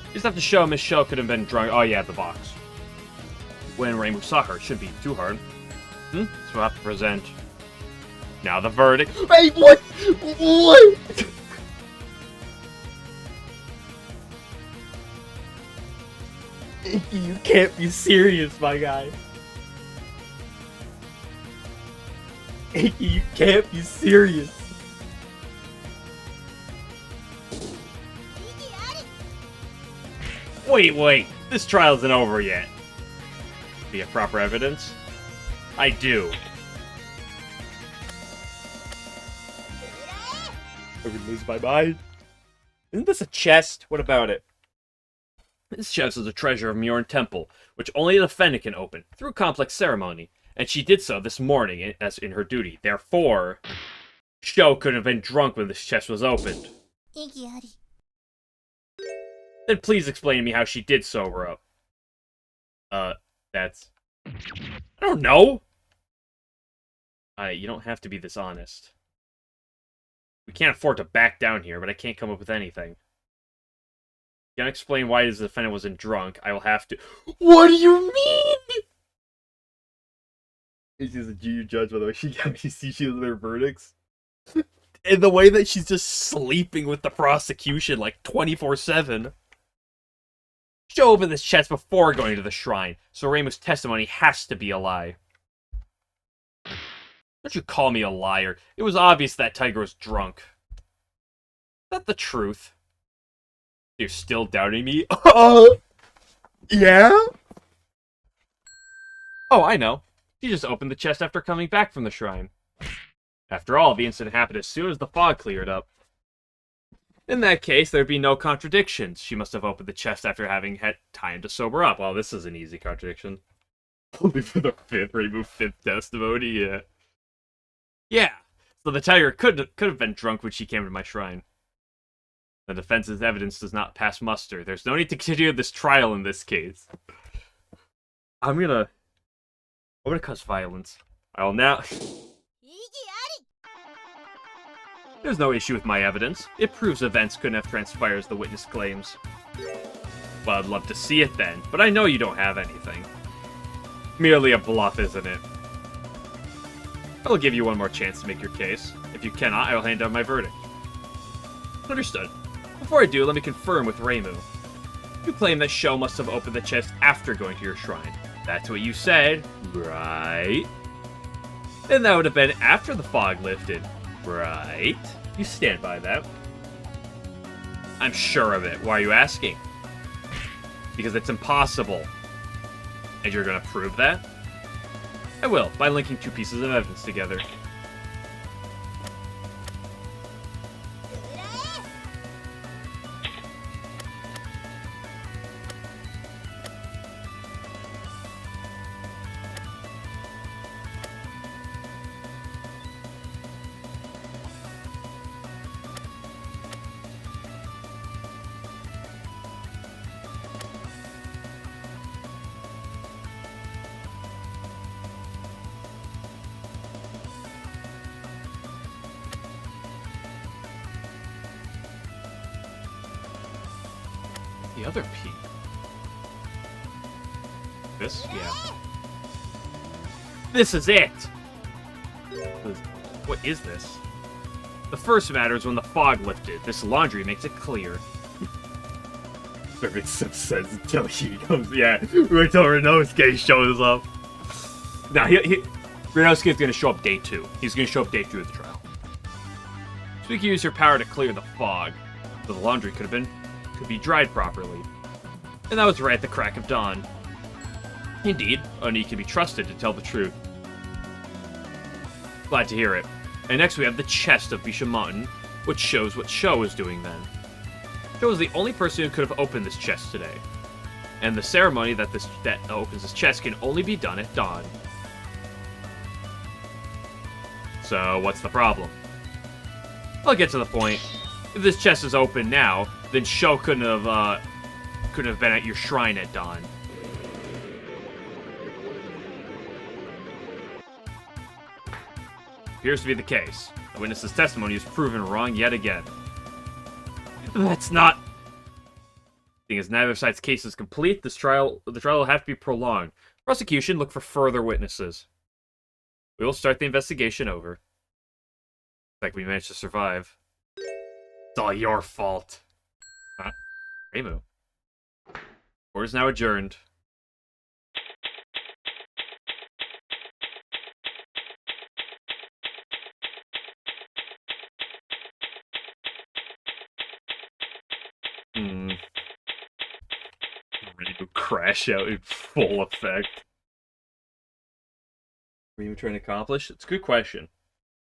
You just have to show Miss Shell could have been drunk. Oh, yeah, the box. When Rainbow saw her, it shouldn't be too hard. So we'll have to present. Now the verdict. Hey, what? What? You can't be serious, my guy. You can't be serious. Wait. This trial isn't over yet. Do you have proper evidence? I do. I would lose my mind. Isn't this a chest? What about it? This chest is a treasure of Mjorn Temple, which only the defendant can open, through a complex ceremony. And she did so this morning, as in her duty. Therefore, Sho couldn't have been drunk when this chest was opened. Then please explain to me how she did sober up. That's... I don't know! You don't have to be this honest. We can't afford to back down here, but I can't come up with anything. You can't explain why the defendant wasn't drunk. I will have to... What do you mean?! She's a junior judge, by the way. You see she has their verdicts? And the way that she's just sleeping with the prosecution, like, 24/7. Show open this chest before going to the shrine, so Reimu's testimony has to be a lie. Don't you call me a liar. It was obvious that Tiger was drunk. Is that the truth? You're still doubting me? Yeah? Oh, I know. She just opened the chest after coming back from the shrine. After all, the incident happened as soon as the fog cleared up. In that case, there'd be no contradictions. She must have opened the chest after having had time to sober up. Well, this is an easy contradiction. Only for the fifth testimony, yeah. Yeah, so the tiger could have been drunk when she came to my shrine. The defense's evidence does not pass muster. There's no need to continue this trial in this case. I'm gonna cause violence. I will now... There's no issue with my evidence. It proves events couldn't have transpired as the witness claims. Well, I'd love to see it then, but I know you don't have anything. Merely a bluff, isn't it? I will give you one more chance to make your case. If you cannot, I will hand down my verdict. Understood. Before I do, let me confirm with Reimu. You claim that Sho must have opened the chest after going to your shrine. That's what you said, right? Then that would have been after the fog lifted, right? You stand by that. I'm sure of it. Why are you asking? Because it's impossible. And you're gonna prove that? I will, by linking two pieces of evidence together. The other P. This? Yeah. This is it! What is this? The first matter is when the fog lifted. This laundry makes it clear. That makes some sense until he goes, yeah, wait until Renosuke shows up. Now, Renosuke's gonna show up day 2. He's gonna show up day 2 of the trial. So we can use your power to clear the fog. So the laundry could be dried properly. And that was right at the crack of dawn. Indeed, Oni can be trusted to tell the truth. Glad to hear it. And next we have the chest of Bisha Mountain, which shows what Sho was doing then. Sho was the only person who could have opened this chest today. And the ceremony that opens this chest can only be done at dawn. So, what's the problem? I'll get to the point. If this chest is open now, then Sho couldn't have been at your shrine at dawn. Appears to be the case. The witness's testimony is proven wrong yet again. That's not... Seeing as neither side's case is complete, the trial will have to be prolonged. Prosecution, look for further witnesses. We will start the investigation over. Like we managed to survive. It's all your fault. Huh? Reimu. Court is now adjourned. Ready to crash out in full effect. What are you trying to accomplish? It's a good question.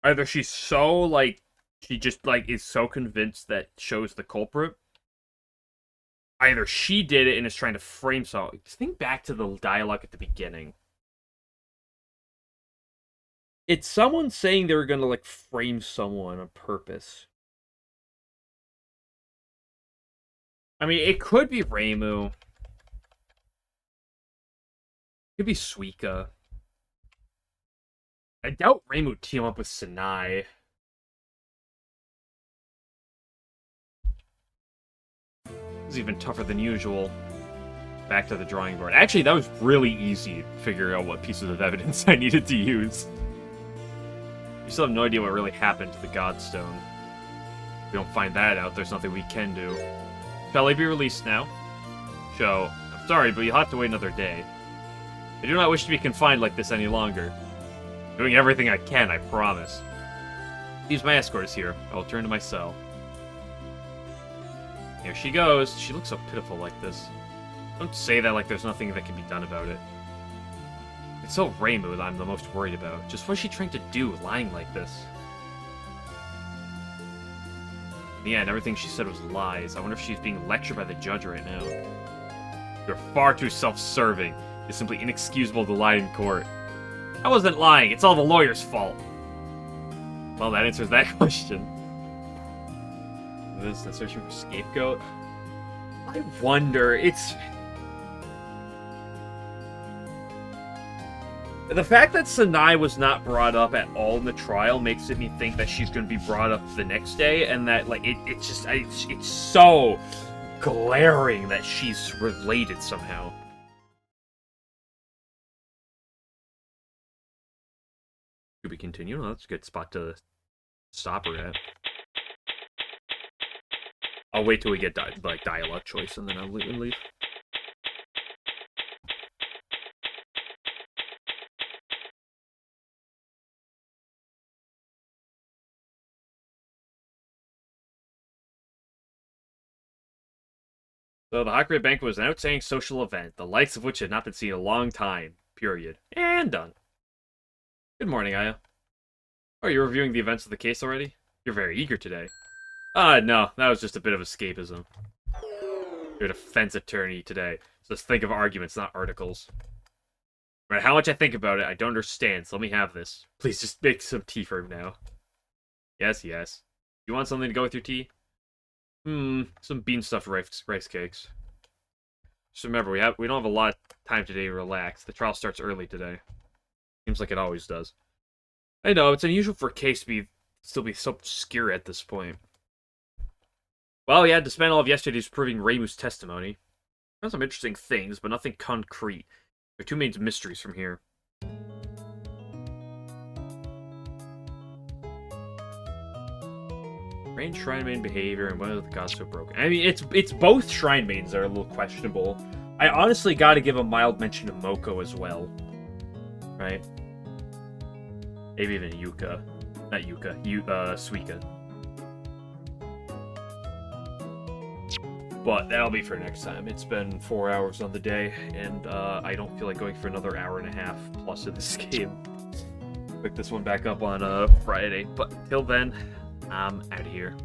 Either she's so, like, she just, like, is so convinced that Sho's the culprit. Either she did it and is trying to frame something. Think back to the dialogue at the beginning. It's someone saying they were gonna, like, frame someone on purpose. I mean, it could be Reimu. It could be Suika. I doubt Reimu would team up with Sanai. It's even tougher than usual. Back to the drawing board. Actually, that was really easy figuring out what pieces of evidence I needed to use. We still have no idea what really happened to the Godstone. If we don't find that out, there's nothing we can do. Shall I be released now? Sho, I'm sorry, but you'll have to wait another day. I do not wish to be confined like this any longer. I'm doing everything I can, I promise. Use my escort is here. I will turn to my cell. Here she goes. She looks so pitiful like this. Don't say that like there's nothing that can be done about it. It's so Reimu that I'm the most worried about. Just what is she trying to do, lying like this? In the end, everything she said was lies. I wonder if she's being lectured by the judge right now. You're far too self-serving. It's simply inexcusable to lie in court. I wasn't lying. It's all the lawyer's fault. Well, that answers that question. This is searching for scapegoat. I wonder. It's the fact that Sanai was not brought up at all in the trial makes me think that she's going to be brought up the next day, and that like it's so glaring that she's related somehow. Should we continue? Well, that's a good spot to stop her at. I'll wait till we get dialogue choice, and then I'll leave. So the Hakurai Banquet was an outstanding social event, the likes of which had not been seen in a long time. Period. And done. Good morning, Aya. Oh, you're reviewing the events of the case already? You're very eager today. No, that was just a bit of escapism. You're a defense attorney today, so just think of arguments, not articles. No matter how much I think about it, I don't understand, so let me have this. Please just make some tea for him now. Yes, yes. You want something to go with your tea? Some bean-stuffed rice cakes. Just remember, we don't have a lot of time today to relax. The trial starts early today. Seems like it always does. I know, it's unusual for a case to still be so obscure at this point. Well, we had to spend all of yesterday proving Reimu's testimony. Found some interesting things, but nothing concrete. There are two main mysteries from here. Strange shrine main behavior and whether the gods so broken. I mean, it's both shrine mains that are a little questionable. I honestly gotta give a mild mention to Moko as well. Right? Maybe even Yuka. Not Yuka. Suika. But that'll be for next time. It's been 4 hours on the day, and I don't feel like going for another hour and a half plus of this game. Pick this one back up on Friday. But till then, I'm out of here.